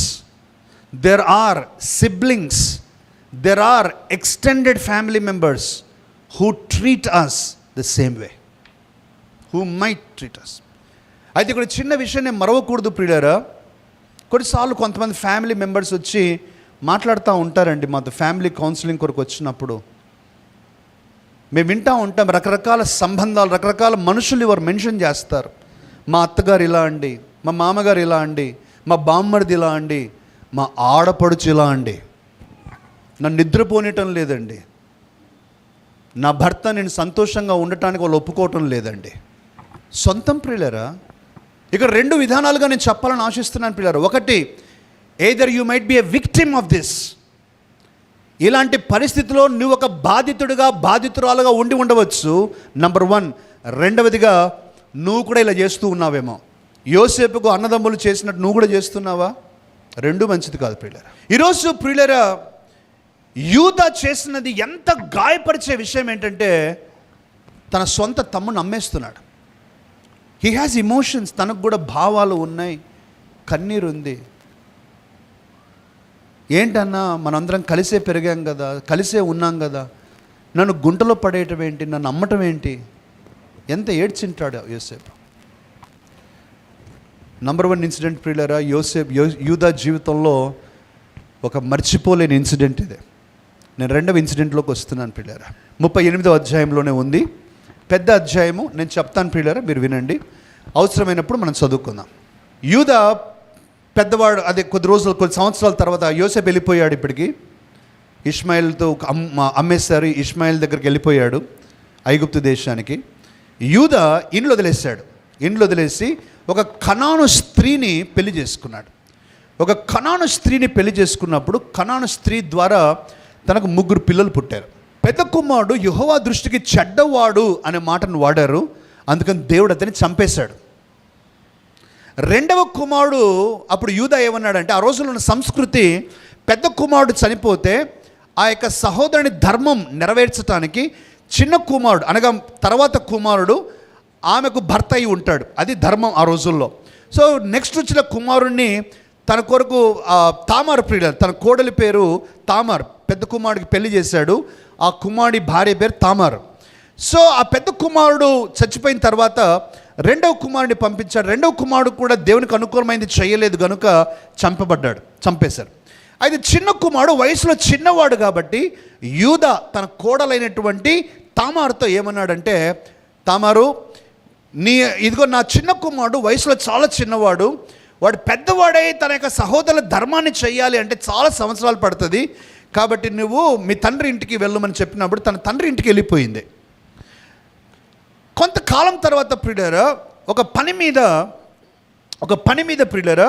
there are siblings, there are extended family members who treat us the same way, who might treat us. అయితే ఇక్కడ చిన్న విషయం నేను మరవకూడదు ప్రియులారా. కొన్నిసార్లు కొంతమంది ఫ్యామిలీ మెంబర్స్ వచ్చి మాట్లాడుతూ ఉంటారండి మాతో, ఫ్యామిలీ కౌన్సిలింగ్ కొరకు వచ్చినప్పుడు మేము వింటూ ఉంటాం. రకరకాల సంబంధాలు, రకరకాల మనుషులు ఎవరు మెన్షన్ చేస్తారు. మా అత్తగారు ఇలా అండి, మా మామగారు ఇలా అండి, మా బామ్మడిది ఇలా అండి, మా ఆడపడుచు ఇలా అండి, నన్ను నిద్రపోనిటం లేదండి, నా భర్త నేను సంతోషంగా ఉండటానికి వాళ్ళు ఒప్పుకోవటం లేదండి. సొంతం ప్రియులరా, ఇక్కడ 2 విధానాలుగా నేను చెప్పాలని ఆశిస్తున్నాను ప్రియులరా. ఒకటి, either you might be a victim of this, ఇలాంటి పరిస్థితిలో నువ్వు ఒక బాధితురాలుగా ఉండి ఉండవచ్చు, నంబర్ 1. రెండవదిగా, నువ్వు కూడా ఇలా చేస్తూ ఉన్నావేమో, యోసేపుకు అన్నదమ్ములు చేసినట్టు నువ్వు కూడా చేస్తున్నావా? 2 మంచిది కాదు ప్రియులరా. ఈరోజు ప్రియులరా, యూదా చేసినది ఎంత గాయపరిచే విషయం ఏంటంటే, తన సొంత తమ్ముని అమ్మేస్తున్నాడు. హీ హ్యాస్ ఇమోషన్స్, తనకు కూడా భావాలు ఉన్నాయి, కన్నీరు ఉంది. ఏంటన్నా, మనందరం కలిసే పెరిగాం కదా, కలిసే ఉన్నాం కదా, నన్ను గుంటలో పడేయటం ఏంటి, నన్ను అమ్మటం ఏంటి, ఎంత ఏడ్చింటాడు యోసేపు. నంబర్ 1 ఇన్సిడెంట్ ప్రియులరా, యూదా జీవితంలో ఒక మర్చిపోలేని ఇన్సిడెంట్ ఇది. నేను 2వ ఇన్సిడెంట్లోకి వస్తున్నాను ప్రియులరా. 38వ అధ్యాయంలోనే ఉంది, పెద్ద అధ్యాయము. నేను చెప్తాను ప్రియులరా, మీరు వినండి, అవసరమైనప్పుడు మనం చదువుకుందాం. యూదా పెద్దవాడు, అదే కొన్ని సంవత్సరాల తర్వాత యోసేపు వెళ్ళిపోయాడు. ఇప్పటికి ఇష్మాయిల్తో అమ్మేశారు, ఇష్మాయిల్ దగ్గరికి వెళ్ళిపోయాడు ఐగుప్తు దేశానికి. యూదా ఇండ్లు వదిలేసి ఒక కనాను స్త్రీని పెళ్లి చేసుకున్నాడు. ఒక కనాను స్త్రీని పెళ్లి చేసుకున్నప్పుడు కనాను స్త్రీ ద్వారా తనకు 3 పిల్లలు పుట్టారు. పెద్ద కుమారుడు యెహోవా దృష్టికి చెడ్డవాడు అనే మాటను వాడారు, అందుకని దేవుడు అతన్ని చంపేశాడు. 2వ కుమారుడు, అప్పుడు యూదా ఏమన్నాడంటే, ఆ రోజుల్లో ఉన్న సంస్కృతి, పెద్ద కుమారుడు చనిపోతే ఆ యొక్క సహోదరుని ధర్మం నెరవేర్చడానికి చిన్న కుమారుడు అనగా తర్వాత కుమారుడు ఆమెకు భర్త అయి ఉంటాడు. అది ధర్మం ఆ రోజుల్లో. సో నెక్స్ట్ వచ్చిన కుమారుణ్ణి తన కొరకు తామారు ప్రియుల, తన కోడలి పేరు తామార్, పెద్ద కుమారుడికి పెళ్లి చేశాడు. ఆ కుమారుడి భార్య పేరు తామారు. సో ఆ పెద్ద కుమారుడు చచ్చిపోయిన తర్వాత 2వ కుమారుడిని పంపించాడు. 2వ కుమారుడు కూడా దేవునికి అనుకూలమైనది చేయలేదు కనుక చంపేశారు. అయితే చిన్న కుమారుడు వయసులో చిన్నవాడు కాబట్టి యూదా తన కోడలైనటువంటి తామారుతో ఏమన్నాడంటే, తామారు, ఇదిగో నా చిన్న కుమారుడు వయసులో చాలా చిన్నవాడు, వాడు పెద్దవాడై తన యొక్క సహోదరుల ధర్మాన్ని చెయ్యాలి అంటే చాలా సంవత్సరాలు పడుతుంది, కాబట్టి నువ్వు మీ తండ్రి ఇంటికి వెళ్ళమని చెప్పినప్పుడు తన తండ్రి ఇంటికి వెళ్ళిపోయింది. కొంతకాలం తర్వాత ప్రియులారా, ఒక పని మీద ప్రియులారా,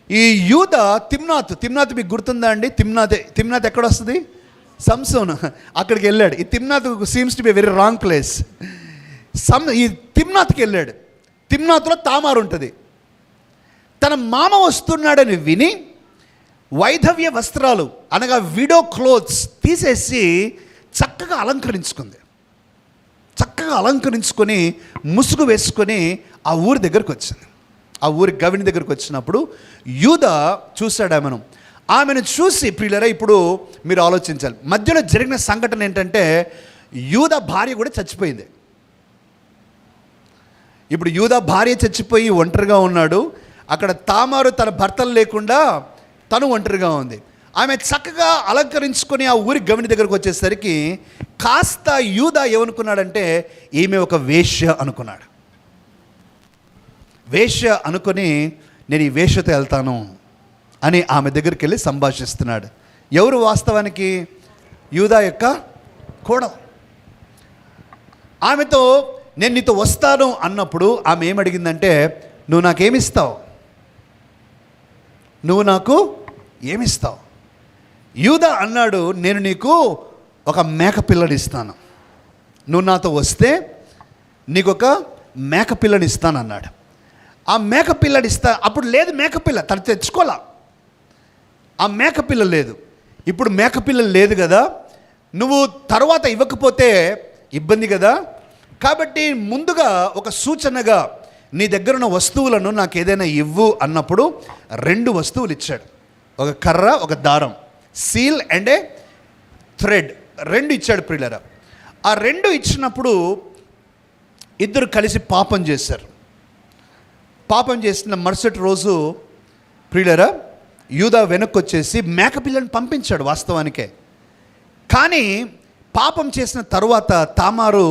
ఈ యూదా తిమ్నాత్ మీకు గుర్తుందా అండి? తిమ్నాత్ ఎక్కడ వస్తుంది? సంసోన్, అక్కడికి వెళ్ళాడు. ఈ Timnath seems to be very wrong place. ఈ తిమ్నాత్కి వెళ్ళాడు. తిమ్నాత్లో తామారు ఉంటుంది. తన మామ వస్తున్నాడని విని వైధవ్య వస్త్రాలు అనగా విడో క్లోత్స్ తీసేసి చక్కగా అలంకరించుకొని ముసుగు వేసుకొని ఆ ఊరి దగ్గరకు వచ్చింది. ఆ ఊరి గవిని దగ్గరకు వచ్చినప్పుడు యూదా చూశాడు ఆమెను చూసి, ప్రియులారా ఇప్పుడు మీరు ఆలోచించాలి, మధ్యలో జరిగిన సంఘటన ఏంటంటే యూదా భార్య కూడా చచ్చిపోయింది. ఇప్పుడు యూదా భార్య చచ్చిపోయి ఒంటరిగా ఉన్నాడు. అక్కడ తామారు తన భర్తలు లేకుండా తను ఒంటరిగా ఉంది. ఆమె చక్కగా అలంకరించుకొని ఆ ఊరి గవిని దగ్గరకు వచ్చేసరికి కాస్త యూదా ఏమనుకున్నాడంటే ఈమె ఒక వేశ్య అనుకున్నాడు. వేశ్య అనుకొని నేను ఈ వేశ్యతో వెళ్తాను అని ఆమె దగ్గరికి వెళ్ళి సంభాషిస్తున్నాడు. ఎవరు వాస్తవానికి? యూదా యొక్క కోడలు. ఆమెతో నేను నీతో వస్తాను అన్నప్పుడు ఆమె ఏమడిగిందంటే, నువ్వు నాకేమిస్తావు? నువ్వు నాకు ఏమిస్తావు? యూదా అన్నాడు, నేను నీకు ఒక మేకపిల్లని ఇస్తాను, నువ్వు నాతో వస్తే నీకు ఒక మేకపిల్లని ఇస్తాను అన్నాడు. ఆ మేకపిల్లని ఇస్తా, అప్పుడు లేదు మేకపిల్ల, తను తెచ్చుకోలే. ఆ మేకపిల్ల లేదు. ఇప్పుడు మేకపిల్ల లేదు కదా, నువ్వు తర్వాత ఇవ్వకపోతే ఇబ్బంది కదా, కాబట్టి ముందుగా ఒక సూచనగా నీ దగ్గర ఉన్న వస్తువులను నాకు ఏదైనా ఇవ్వు అన్నప్పుడు 2 వస్తువులు ఇచ్చాడు. ఒక కర్ర, ఒక దారం, సీల్ అండ్ ఏ థ్రెడ్, 2 ఇచ్చాడు ప్రియులారా. ఆ 2 ఇచ్చినప్పుడు ఇద్దరు కలిసి పాపం చేశారు. పాపం చేసిన మరుసటి రోజు ప్రియులారా యూదా వెనక్కి వచ్చేసి మేకపిల్లని పంపించాడు వాస్తవానికే. కానీ పాపం చేసిన తరువాత తామారు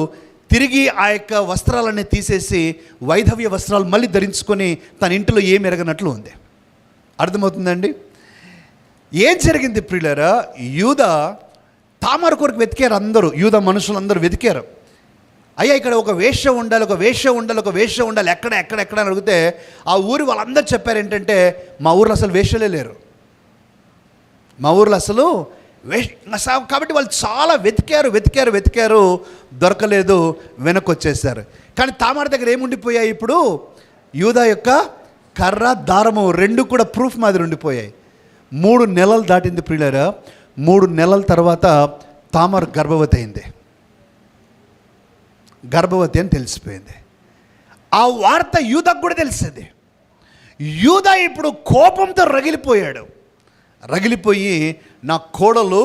తిరిగి ఆ యొక్క వస్త్రాలన్నీ తీసేసి వైధవ్య వస్త్రాలు మళ్ళీ ధరించుకొని తన ఇంటిలో ఏమి ఎరగనట్లు ఉంది. అర్థమవుతుందండి? ఏం జరిగింది ప్రియులారా? యూదా తామారు కొరకు వెతికారు అందరూ, యూదా మనుషులందరూ వెతికారు. అయ్యా ఇక్కడ ఒక వేశ్య ఉండాలి, ఒక వేశ్య ఉండాలి, ఒక వేశ్య ఉండాలి, ఎక్కడ అని అడిగితే ఆ ఊరి వాళ్ళందరూ చెప్పారు ఏంటంటే మా ఊర్లో అసలు వేశ్యలే లేరు, మా ఊర్లో అసలు కాబట్టి వాళ్ళు చాలా వెతికారు, దొరకలేదు, వెనక్కి వచ్చేసారు. కానీ తామారు దగ్గర ఏముండిపోయాయి? ఇప్పుడు యూదా యొక్క కర్ర, దారము 2 కూడా ప్రూఫ్ మాదిరి ఉండిపోయాయి. 3 నెలలు దాటింది ప్రియులారా. 3 నెలల తర్వాత తామారు గర్భవతి అయింది. గర్భవతి అని తెలిసిపోయింది. ఆ వార్త యూదాకు కూడా తెలిసింది. యూదా ఇప్పుడు కోపంతో రగిలిపోయి నా కోడలు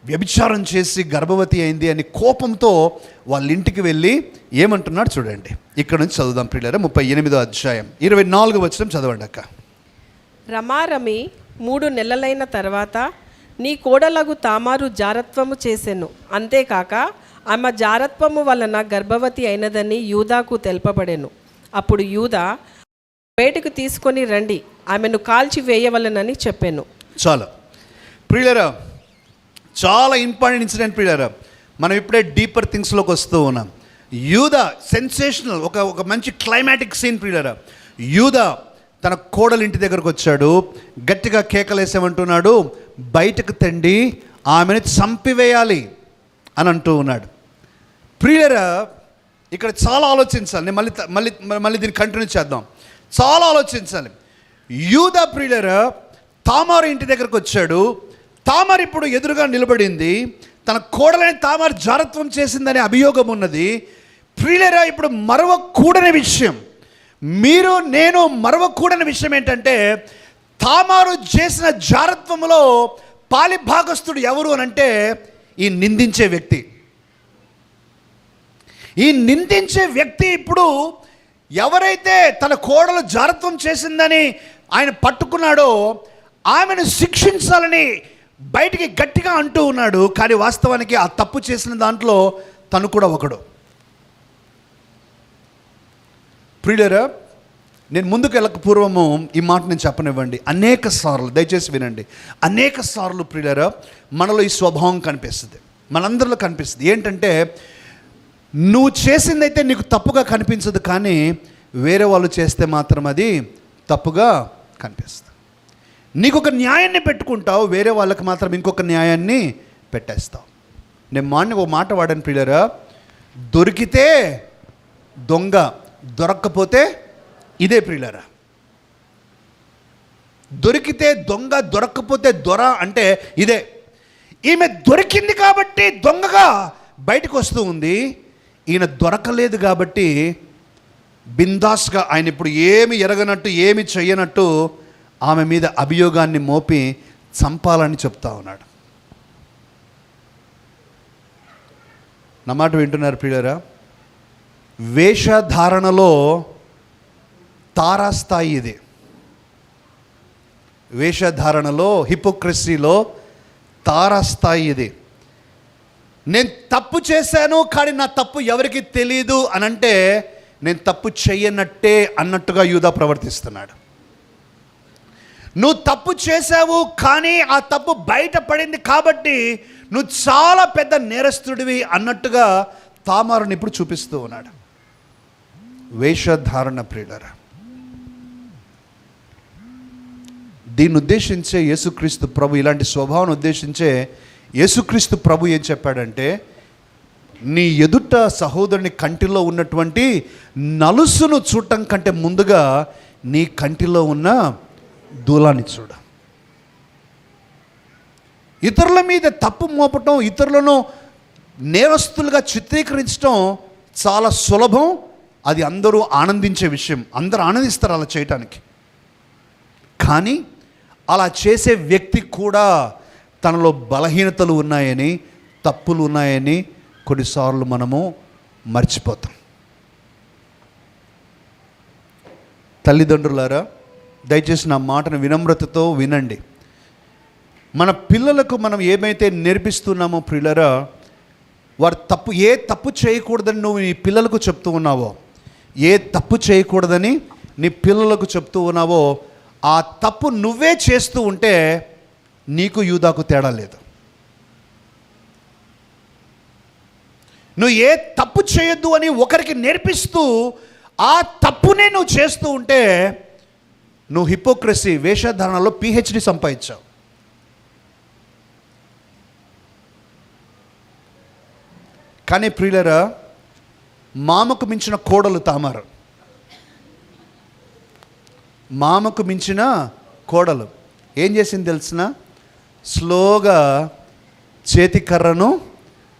వ్యభిచారం చేసి గర్భవతి అయింది అని కోపంతో వాళ్ళ ఇంటికి వెళ్ళి ఏమంటున్నాడు చూడండి. ఇక్కడ నుంచి చదువుదాం ప్రియులారా. 38వ అధ్యాయం 24వ వచనం చదవండి అక్క. రమారమి 3 నెలలైన తర్వాత నీ కోడలగు తామారు జారత్వము చేసెను, అంతేకాక ఆమె జారత్వము వలన గర్భవతి అయినదని యూదాకు తెలుపబడెను. అప్పుడు యూదా బయటకు తీసుకొని రండి, ఆమెను కాల్చి వేయవలనని చెప్పాను. చాలా ప్రియులారా, చాలా ఇంపార్టెంట్ ఇన్సిడెంట్ ప్రియులారా. మనం ఇప్పుడే డీపర్ థింగ్స్లోకి వస్తూ ఉన్నాం. యూదా సెన్సేషనల్, ఒక మంచి క్లైమాటిక్ సీన్ ప్రియులారా. యూదా తన కోడలు ఇంటి దగ్గరకు వచ్చాడు, గట్టిగా కేకలేసామంటున్నాడు, బయటకు తండి ఆమెను చంపివేయాలి అని అంటూ ఉన్నాడు. ప్రియులారా ఇక్కడ చాలా ఆలోచించాలి. నేను మళ్ళీ దీన్ని కంటిన్యూ చేద్దాం. చాలా ఆలోచించాలి. యూదా ప్రియులారా తామారు ఇంటి దగ్గరకు వచ్చాడు. తామారు ఇప్పుడు ఎదురుగా నిలబడింది. తన కోడలని తామారు జారత్వం చేసిందనే అభియోగం ఉన్నది. ప్రియులారా ఇప్పుడు మరవకూడని విషయం, మీరు నేను మరవకూడని విషయం ఏంటంటే తామారు చేసిన జారత్వంలో పాలిభాగస్తుడు ఎవరు అని అంటే ఈ నిందించే వ్యక్తి. ఈ నిందించే వ్యక్తి ఇప్పుడు ఎవరైతే తన కోడలు జారత్వం చేసిందని ఆయన పట్టుకున్నాడో ఆమెను శిక్షించాలని బయటికి గట్టిగా అంటూ ఉన్నాడు. కానీ వాస్తవానికి ఆ తప్పు చేసిన దాంట్లో తను కూడా ఒకడు. ప్రియులారా నేను ముందుకు వెళ్ళక పూర్వము ఈ మాట నేను చెప్పనివ్వండి. అనేక సార్లు దయచేసి వినండి. అనేక సార్లు ప్రియులారా మనలో ఈ స్వభావం కనిపిస్తుంది, మనందరిలో కనిపిస్తుంది. ఏంటంటే నువ్వు చేసిందైతే నీకు తప్పుగా కనిపించదు, కానీ వేరే వాళ్ళు చేస్తే మాత్రం అది తప్పుగా కనిపిస్తుంది. నీకు ఒక న్యాయాన్ని పెట్టుకుంటావు, వేరే వాళ్ళకి మాత్రం ఇంకొక న్యాయాన్ని పెట్టేస్తావు. నేను ఒక మాట వాడాను ప్రియులారా, దొరికితే దొంగ దొరక్కపోతే ఇదే ప్రియులారా. దొరికితే దొంగ, దొరక్కపోతే దొర అంటే ఇదే. ఈమె దొరికింది కాబట్టి దొంగగా బయటకు వస్తూ ఉంది. ఈయన దొరకలేదు కాబట్టి బిందాస్గా, ఆయన ఇప్పుడు ఏమి ఎరగనట్టు ఏమి చెయ్యనట్టు ఆమె మీద అభియోగాన్ని మోపి చంపాలని చెప్తా ఉన్నాడు. నా మాట వింటున్నారు ప్రియులారా? వేషధారణలో తారాస్థాయి ఇది. వేషధారణలో, హిపోక్రసీలో తారాస్థాయి ఇది. నేను తప్పు చేశాను కానీ నా తప్పు ఎవరికి తెలియదు అని అంటే నేను తప్పు చెయ్యనట్టే అన్నట్టుగా యూదా ప్రవర్తిస్తున్నాడు. నువ్వు తప్పు చేశావు కానీ ఆ తప్పు బయటపడింది కాబట్టి నువ్వు చాలా పెద్ద నేరస్తుడివి అన్నట్టుగా తామారుని ఇప్పుడు చూపిస్తూ ఉన్నాడు. వేషధారణ ప్రియులారా, దీన్ని ఉద్దేశించే యేసుక్రీస్తు ప్రభు, ఇలాంటి స్వభావాన్ని ఉద్దేశించే యేసుక్రీస్తు ప్రభు ఏం చెప్పాడంటే, నీ ఎదుట సహోదరుని కంటిలో ఉన్నటువంటి నలుసును చూడటం కంటే ముందుగా నీ కంటిలో ఉన్న దూలాన్ని చూడ. ఇతరుల మీద తప్పు మోపటం, ఇతరులను నేరస్తులుగా చిత్రీకరించడం చాలా సులభం. అది అందరూ ఆనందించే విషయం, అందరూ ఆనందిస్తారు అలా చేయటానికి. కానీ అలా చేసే వ్యక్తి కూడా తనలో బలహీనతలు ఉన్నాయని, తప్పులు ఉన్నాయని కొన్నిసార్లు మనము మర్చిపోతాం. తల్లిదండ్రులారా, దయచేసి నా మాటను వినమ్రతతో వినండి. మన పిల్లలకు మనం ఏమైతే నేర్పిస్తున్నామో ప్రియులారా, వారు ఏ తప్పు చేయకూడదని నువ్వు నీ పిల్లలకు చెప్తూ ఉన్నావో, ఏ తప్పు చేయకూడదని నీ పిల్లలకు చెప్తూ ఉన్నావో, ఆ తప్పు నువ్వే చేస్తూ ఉంటే నీకు యూదాకు తేడా లేదు. నువ్వు ఏ తప్పు చేయొద్దు అని ఒకరికి నేర్పిస్తూ ఆ తప్పునే నువ్వు చేస్తూ ఉంటే నువ్వు హిపోక్రసీ, వేషధారణలో PhD సంపాదించావు. కానీ ప్రియులరా, మామకు మించిన కోడలు తామారు. మామకు మించిన కోడలు ఏం చేసింది తెలిసిన? స్లోగా చేతికర్రను,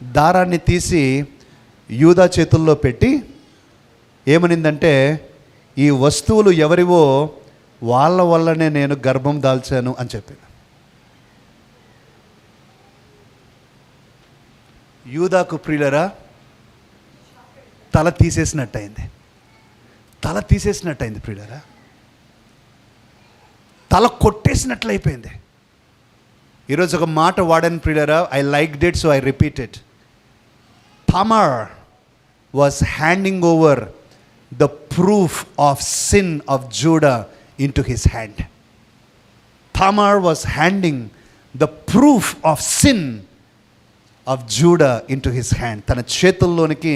దారాన్ని తీసి యూదా చేతుల్లో పెట్టి ఏమనిందంటే, ఈ వస్తువులు ఎవరివో వాళ్ళ వల్లనే నేను గర్భం దాల్చాను అని చెప్పింది. యూదాకు ప్రియులరా తల తీసేసినట్టయింది. తల తీసేసినట్టయింది ప్రియులరా, తల కొట్టేసినట్లయిపోయింది. ఈరోజు ఒక మాట వాడాను ప్రియులరా, I liked it, so I repeat it. Tamar was handing over the proof of sin of Judah into his hand. Tamar was handing the proof of sin of Judah into his hand. తన చేతుల్లోనికి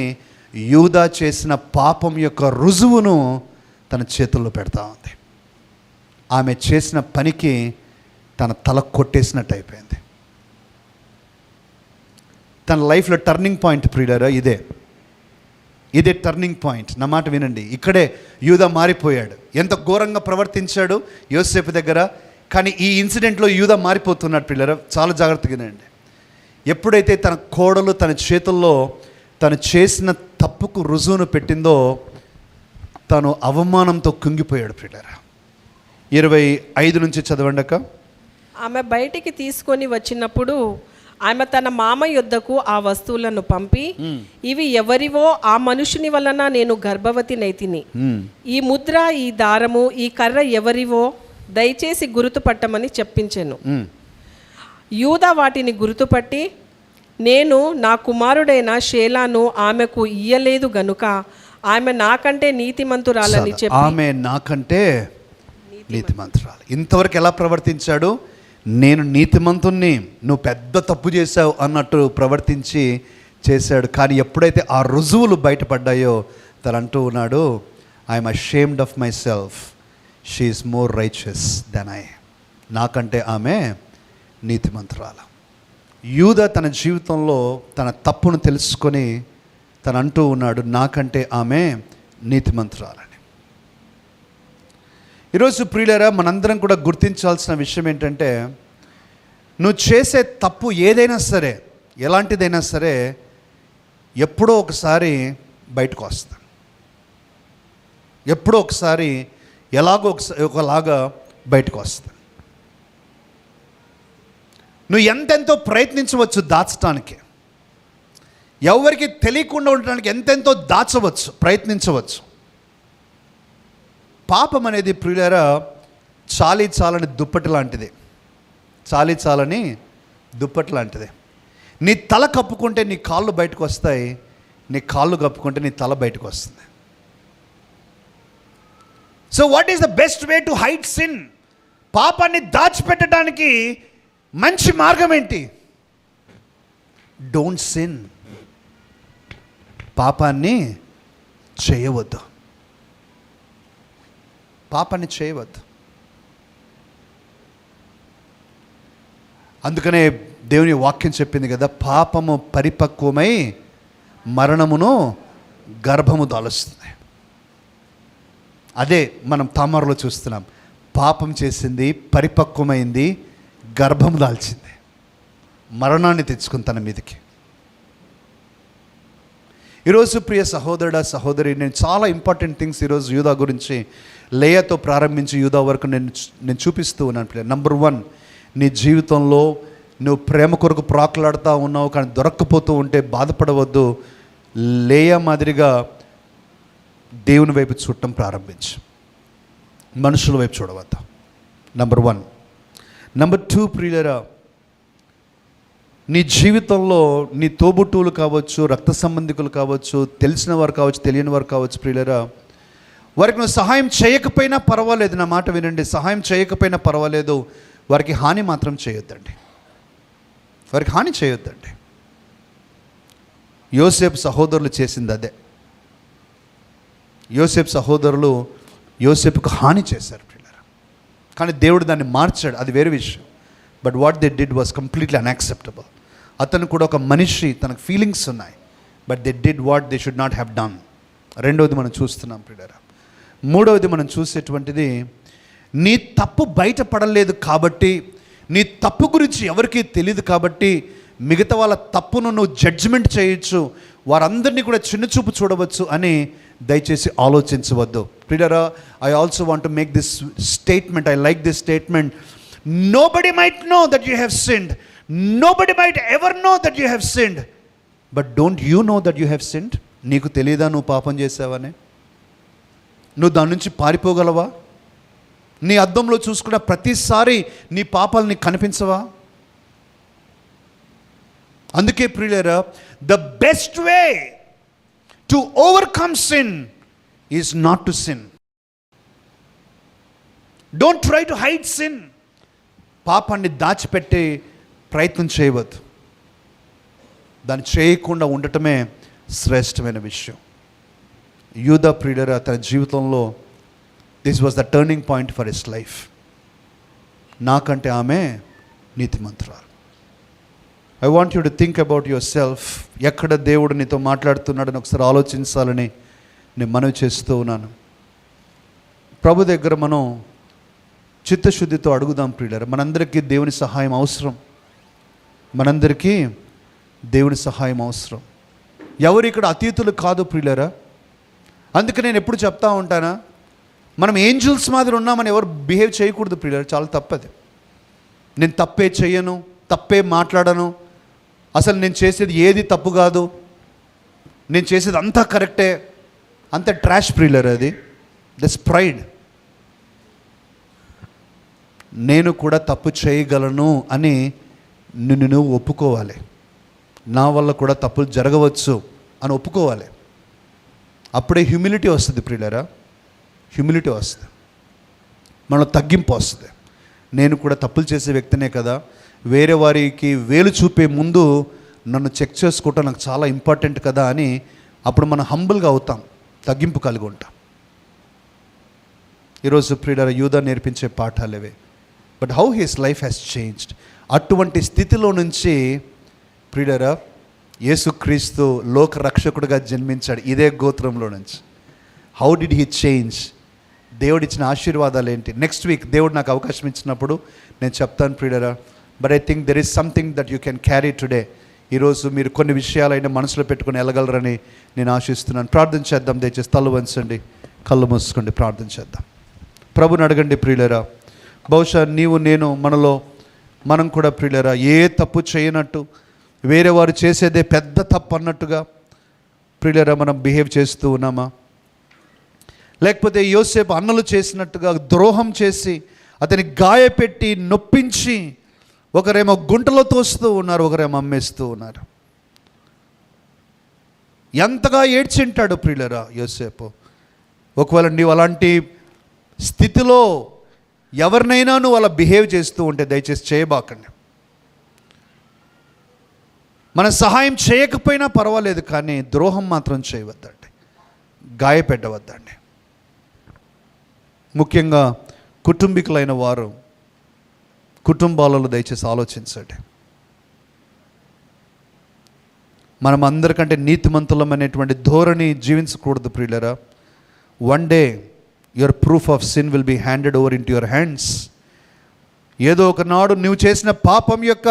యూదా చేసిన పాపం యొక్క రుజువును తన చేతుల్లో పెడతా ఉంది. ఆమె చేసిన పనికి తన తల కొట్టేసినట్టు అయిపోయింది. తన లైఫ్లో టర్నింగ్ పాయింట్ ప్రియులారా ఇదే టర్నింగ్ పాయింట్. నా మాట వినండి. ఇక్కడే యూదా మారిపోయాడు. ఎంత ఘోరంగా ప్రవర్తించాడు యోసేపు దగ్గర. కానీ ఈ ఇన్సిడెంట్లో యూదా మారిపోతున్నాడు ప్రియులారా. చాలా జాగ్రత్తగా వినండి. ఎప్పుడైతే తన కోడలు తన చేతుల్లో తను చేసిన తప్పుకు రుజువును పెట్టిందో తను అవమానంతో కుంగిపోయాడు ప్రియులారా. 25 నుంచి చదవండక. ఆమె బయటికి తీసుకొని వచ్చినప్పుడు ఆమె తన మామ యొద్దకు ఆ వస్తువులను పంపి, ఇవి ఎవరివో ఆ మనుషుని వలన నేను గర్భవతి నైతిని. ఈ ముద్ర, ఈ దారము, ఈ కర్ర ఎవరివో దయచేసి గుర్తుపట్టమని చెప్పించెను. యూదా వాటిని గుర్తుపట్టి, నేను నా కుమారుడైన షేలాను ఆమెకు ఇయ్యలేదు గనుక ఆమె నాకంటే నీతిమంతురాలని చెప్పి. ఆమె నాకంటే నీతిమంతురాలు. ఇంతవరకు ఎలా ప్రవర్తించాడు? నేను నీతిమంతుణ్ణి, నువ్వు పెద్ద తప్పు చేశావు అన్నట్టు ప్రవర్తించి చేశాడు. కానీ ఎప్పుడైతే ఆ రుజువులు బయటపడ్డాయో తను అంటూ ఉన్నాడు, I'm ashamed of myself, she is more righteous than I. నాకంటే ఆమె నీతిమంతురాలు. యూదా తన జీవితంలో తన తప్పును తెలుసుకొని తను అంటూ ఉన్నాడు, నాకంటే ఆమె నీతిమంతురాలని. ఈరోజు ప్రియులారా, మనందరం కూడా గుర్తించాల్సిన విషయం ఏంటంటే, నువ్వు చేసే తప్పు ఏదైనా సరే, ఎలాంటిదైనా సరే, ఎప్పుడో ఒకసారి బయటకు వస్తాను. ఎప్పుడో ఒకసారి ఒకలాగా బయటకు వస్తాను. నువ్వు ఎంతెంతో ప్రయత్నించవచ్చు దాచడానికి, ఎవరికి తెలియకుండా ఉండడానికి ఎంతెంతో దాచవచ్చు, ప్రయత్నించవచ్చు. పాపం అనేది ప్రియులారా చాలని దుప్పటి లాంటిది. చాలని దుప్పటి లాంటిది. నీ తల కప్పుకుంటే నీ కాళ్ళు బయటకు వస్తాయి, నీ కాళ్ళు కప్పుకుంటే నీ తల బయటకు వస్తుంది. So what is the best way to hide sin? పాపాన్ని దాచిపెట్టడానికి మంచి మార్గం ఏంటి? Don't sin. పాపాన్ని చేయవద్దు. పాపాన్ని చేయవద్దు. అందుకనే దేవుని వాక్యం చెప్పింది కదా, పాపము పరిపక్వమై మరణమును గర్భము దాలుస్తుంది. అదే మనం తామరలో చూస్తున్నాం. పాపం చేసింది, పరిపక్వమైంది, గర్భము దాల్చింది, మరణాన్ని తెచ్చుకుని తన మీదకి. ఈరోజు ప్రియ సహోదరుడా, సహోదరి, నేను చాలా ఇంపార్టెంట్ థింగ్స్ ఈరోజు యూదా గురించి, లేయాతో ప్రారంభించి యూదా వరకు నేను చూపిస్తూ ఉన్నాను. ప్రియ, నంబర్ 1, నీ జీవితంలో నువ్వు ప్రేమ కొరకు ప్రాకులాడుతూ ఉన్నావు, కానీ దొరక్కపోతూ ఉంటే బాధపడవద్దు. లేయా మాదిరిగా దేవుని వైపు చూడటం ప్రారంభించు, మనుషుల వైపు చూడవద్దు. నంబర్ 1. నంబర్ 2, ప్రియులరా, నీ జీవితంలో నీ తోబుట్టువులు కావచ్చు, రక్త సంబంధికులు కావచ్చు, తెలిసిన వారు కావచ్చు, తెలియని వారు కావచ్చు, ప్రియులరా, వారికి నువ్వు సహాయం చేయకపోయినా పర్వాలేదు. నా మాట వినండి, సహాయం చేయకపోయినా పర్వాలేదు, వారికి హాని మాత్రం చేయొద్దండి. వారికి హాని చేయొద్దండి. యోసేపు సహోదరులు చేసింది అదే. యోసేపు సహోదరులు యోసేపుకు హాని చేశారు ప్రియులారా, కానీ దేవుడు దాన్ని మార్చాడు, అది వేరే విషయం. But what they did was completely unacceptable. అతను కూడా ఒక మనిషి, తనకు ఫీలింగ్స్ ఉన్నాయి, but they did what they should not have done. రెండవది మనం చూస్తున్నాం ప్రియులారా. మూడవది మనం చూసేటువంటిది, నీ తప్పు బయటపడలేదు కాబట్టి, నీ తప్పు గురించి ఎవరికీ తెలియదు కాబట్టి మిగతా వాళ్ళ తప్పును నువ్వు జడ్జిమెంట్ చేయొచ్చు, వారందరినీ కూడా చిన్నచూపు చూడవచ్చు అని దయచేసి ఆలోచించవద్దు. ప్రియులారా, I also want to make this statement. I like this statement. Nobody might know that you have sinned. Nobody might ever know that you have sinned. But don't you know that you have sinned? నీకు తెలియదా నువ్వు పాపం చేసావని? నువ్వు దాని నుంచి పారిపోగలవా? నీ అద్దంలో చూసుకున్న ప్రతిసారి నీ పాపాలు నీకు కనిపించవా? అందుకే ప్రియులారా, the best way to overcome sin is not to sin. Don't try to hide sin. పాపాన్ని దాచిపెట్టే ప్రయత్నం చేయవద్దు. దాన్ని చేయకుండా ఉండటమే శ్రేష్టమైన విషయం. యూదా ప్రియులారా, తన జీవితంలో this was the turning point for his life. నాకంటే ఆమె నీతిమంతురాలు. I want you to think about yourself. ఎక్కడ దేవుడు నీతో మాట్లాడుతున్నాడని ఒకసారి ఆలోచించాలని నేను మనవి చేస్తూ ఉన్నాను. ప్రభు దగ్గర మనం చిత్తశుద్ధితో అడుగుదాం ప్రియులారా. మనందరికీ దేవుని సహాయం అవసరం. మనందరికీ దేవుని సహాయం అవసరం. ఎవరు ఇక్కడ అతీతులు కాదు ప్రియులారా. అందుకే నేను ఎప్పుడు చెప్తా ఉంటానా, మనం ఏంజల్స్ మాదిరి ఉన్నామని ఎవరు బిహేవ్ చేయకూడదు ప్రియులారా. చాలా తప్పది. నేను తప్పే చెయ్యను, తప్పే మాట్లాడను, అసలు నేను చేసేది ఏది తప్పు కాదు, నేను చేసేది అంతా కరెక్టే, అంత ట్రాష్ ప్రియులారా. అది దట్స్ ప్రైడ్. నేను కూడా తప్పు చేయగలను అని నిన్ను నువ్వు ఒప్పుకోవాలి. నా వల్ల కూడా తప్పులు జరగవచ్చు అని ఒప్పుకోవాలి. అప్పుడే హ్యూమిలిటీ వస్తుంది ప్రియులారా. హ్యూమిలిటీ వస్తుంది, మనలో తగ్గింపు వస్తుంది. నేను కూడా తప్పులు చేసే వ్యక్తినే కదా, వేరే వారికి వేలు చూపే ముందు నన్ను చెక్ చేసుకోవటం నాకు చాలా ఇంపార్టెంట్ కదా అని అప్పుడు మనం హంబుల్గా అవుతాం, తగ్గింపు కలిగి ఉంటాం. ఈరోజు ప్రియులారా, యూదా నేర్పించే పాఠాలేవే. But how his life has changed. అటువంటి స్థితిలో నుంచి ప్రియులారా యేసుక్రీస్తు లోక రక్షకుడిగా జన్మించాడు ఇదే గోత్రంలో నుంచి. How did he change? దేవుడు ఇచ్చిన ఆశీర్వాదాలు ఏంటి? నెక్స్ట్ వీక్ దేవుడు నాకు అవకాశం ఇచ్చినప్పుడు నేను చెప్తాను ప్రియులారా. But I think there is something that you can carry today. ఈరోజు మీరు కొన్ని విషయాలైనా మనసులో పెట్టుకుని వెళ్ళగలరని నేను ఆశిస్తున్నాను. ప్రార్థన చేద్దాం. దయచేసి తల వంచండి, కళ్ళు మూసుకోండి, ప్రార్థన చేద్దాం. ప్రభుని అడగండి ప్రియులారా. బహుశా నీవు నేను మనం కూడా ప్రియులారా ఏ తప్పు చేయనట్టు, వేరే వారు చేసేదే పెద్ద తప్పు అన్నట్టుగా ప్రియులారా మనం బిహేవ్ చేస్తూ ఉన్నామా? లేకపోతే యోసేపు అన్నలు చేసినట్టుగా ద్రోహం చేసి అతని గాయపెట్టి నొప్పించి ఒకరేమో గుంటలో తోస్తూ ఉన్నారు, ఒకరేమో అమ్మేస్తూ ఉన్నారు. ఎంతగా ఏడ్చింటాడు ప్రియులరా యోసేపు. ఒకవేళ నీవు అలాంటి స్థితిలో ఎవరినైనా నువ్వు అలా బిహేవ్ చేస్తూ ఉంటే దయచేసి చేయబాకండి. మన సహాయం చేయకపోయినా పర్వాలేదు, కానీ ద్రోహం మాత్రం చేయవద్దండి, గాయపెట్టవద్దండి. ముఖ్యంగా కుటుంబీకులైన వారు కుటుంబాలలో దయచేసి ఆలోచించండి. మనం అందరికంటే నీతిమంతులం అనేటువంటి ధోరణి జీవించకూడదు ప్రియులరా. One day your proof of sin will be handed over into your hands. ఏదో ఒకనాడు నువ్వు చేసిన పాపం యొక్క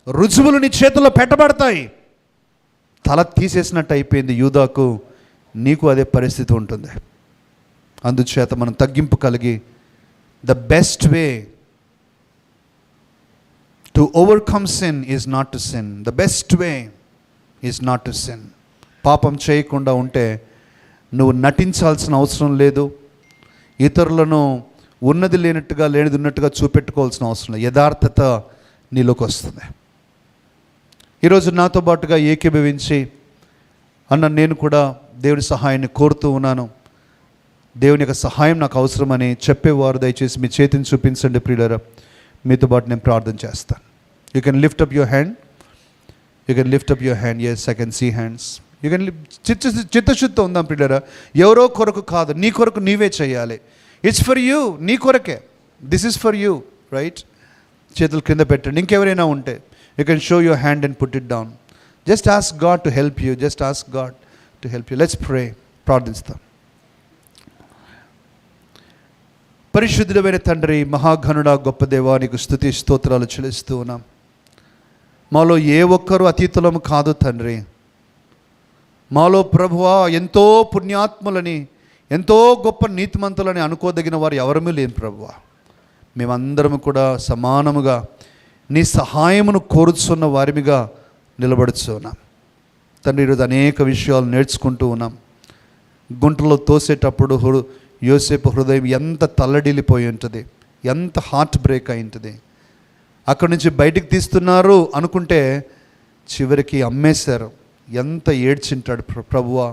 రుజువులు నీ చేతుల్లో పెట్టబడతాయి. తల తీసేసినట్టు అయిపోయింది యూదాకు, నీకు అదే పరిస్థితి ఉంటుంది. అందుచేత మనం తగ్గింపు కలిగి the best way to overcome sin is not to sin. The best way is not to sin. పాపం చేయకుండా ఉంటే నువ్వు నటించాల్సిన అవసరం లేదు. ఇతరులను ఉన్నది లేనట్టుగా లేనిది ఉన్నట్టుగా చూపెట్టుకోవాల్సిన అవసరం లేదు. యథార్థత నీలోకి వస్తుంది. ఈరోజు నాతో పాటుగా ఏకీభవించి నేను కూడా దేవుని సహాయాన్ని కోరుతూ ఉన్నాను. దేవుని యొక్క సహాయం నాకు అవసరమని చెప్పేవారు దయచేసి మీ చేతిని చూపించండి ప్రియులారా. మీతో పాటు నేను ప్రార్థన చేస్తాను. You can lift up your hand. You can lift up your hand. Yes, I can see hands. You can చిత్తశుద్ధి ఉందాం ప్రియులారా. ఎవరో కొరకు కాదు, నీ కొరకు నీవే చేయాలి. ఇట్స్ ఫర్ యూ, నీ కొరకే. This is for you, right? చేతులు కింద పెట్టండి. ఇంకెవరైనా ఉంటే you can show your hand and put it down. Just ask God to help you. Just ask God to help you. Let's pray. ప్రార్థిస్తాం. పరిశుద్ధుడైన తండ్రి, మహాఘనుడా, గొప్ప దేవా, నీకు స్తుతి స్తోత్రాలు చెల్లిస్తూ ఉన్నాం. మాలో ఏ ఒక్కరూ అతీతులము కాదు తండ్రి. మాలో ప్రభువా ఎంతో పుణ్యాత్ములని, ఎంతో గొప్ప నీతిమంతులని అనుకోదగిన వారు ఎవరమూ లేని ప్రభువా. మేమందరము కూడా సమానముగా నీ సహాయమును కోరుచున్న వారిమిగా నిలబడుచున్నాం తండ్రి. ఈరోజు అనేక విషయాలు నేర్చుకుంటూ ఉన్నాం. గుంటలో తోసేటప్పుడు యోసేపు హృదయం ఎంత తల్లడిల్లిపోయి ఉంటుంది, ఎంత హార్ట్ బ్రేక్ అయి ఉంటుంది. అక్కడి నుంచి బయటికి తీస్తున్నారు అనుకుంటే చివరికి అమ్మేశారు. ఎంత ఏడ్చింటాడు ప్రభువా.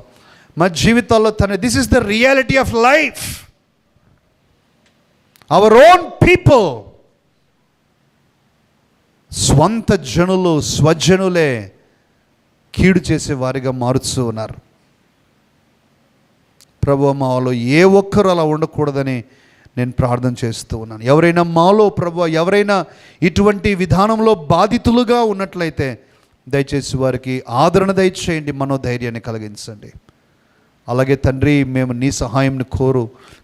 మా జీవితాల్లో this is the reality of life. Our own people, స్వంత జనులు, స్వజనులే కీడు చేసే వారిగా మారుస్తూ ఉన్నారు. ప్రభువా, మాలో ఏ ఒక్కరు అలా ఉండకూడదని నేను ప్రార్థన చేస్తూ ఉన్నాను. ఎవరైనా మాలో ప్రభువా, ఎవరైనా ఇటువంటి విధానంలో బాధితులుగా ఉన్నట్లయితే దయచేసి వారికి ఆదరణ దయచేయండి, మనోధైర్యాన్ని కలిగించండి. అలాగే తండ్రి, మేము నీ సహాయంని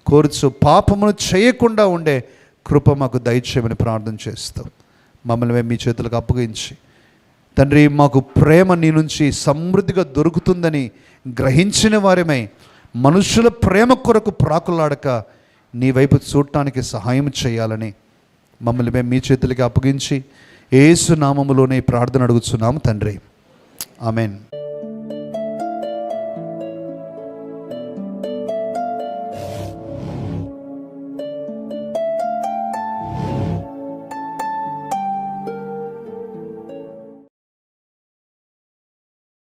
కోరుచు పాపమును చేయకుండా ఉండే కృప మాకు దయచేయమని ప్రార్థన చేస్తూ మమ్మల్ని మేము మీ చేతులకు అప్పగించి తండ్రి, మాకు ప్రేమ నీ నుంచి సమృద్ధిగా దొరుకుతుందని గ్రహించిన వారమై మనుషుల ప్రేమ కొరకు ప్రాకులాడక నీ వైపు చూడటానికి సహాయం చేయాలని మమ్మల్ని మేము మీ చేతులకి అప్పగించి యేసు నామములోనే ప్రార్థన అడుగుతున్నాము తండ్రి. ఆమెన్.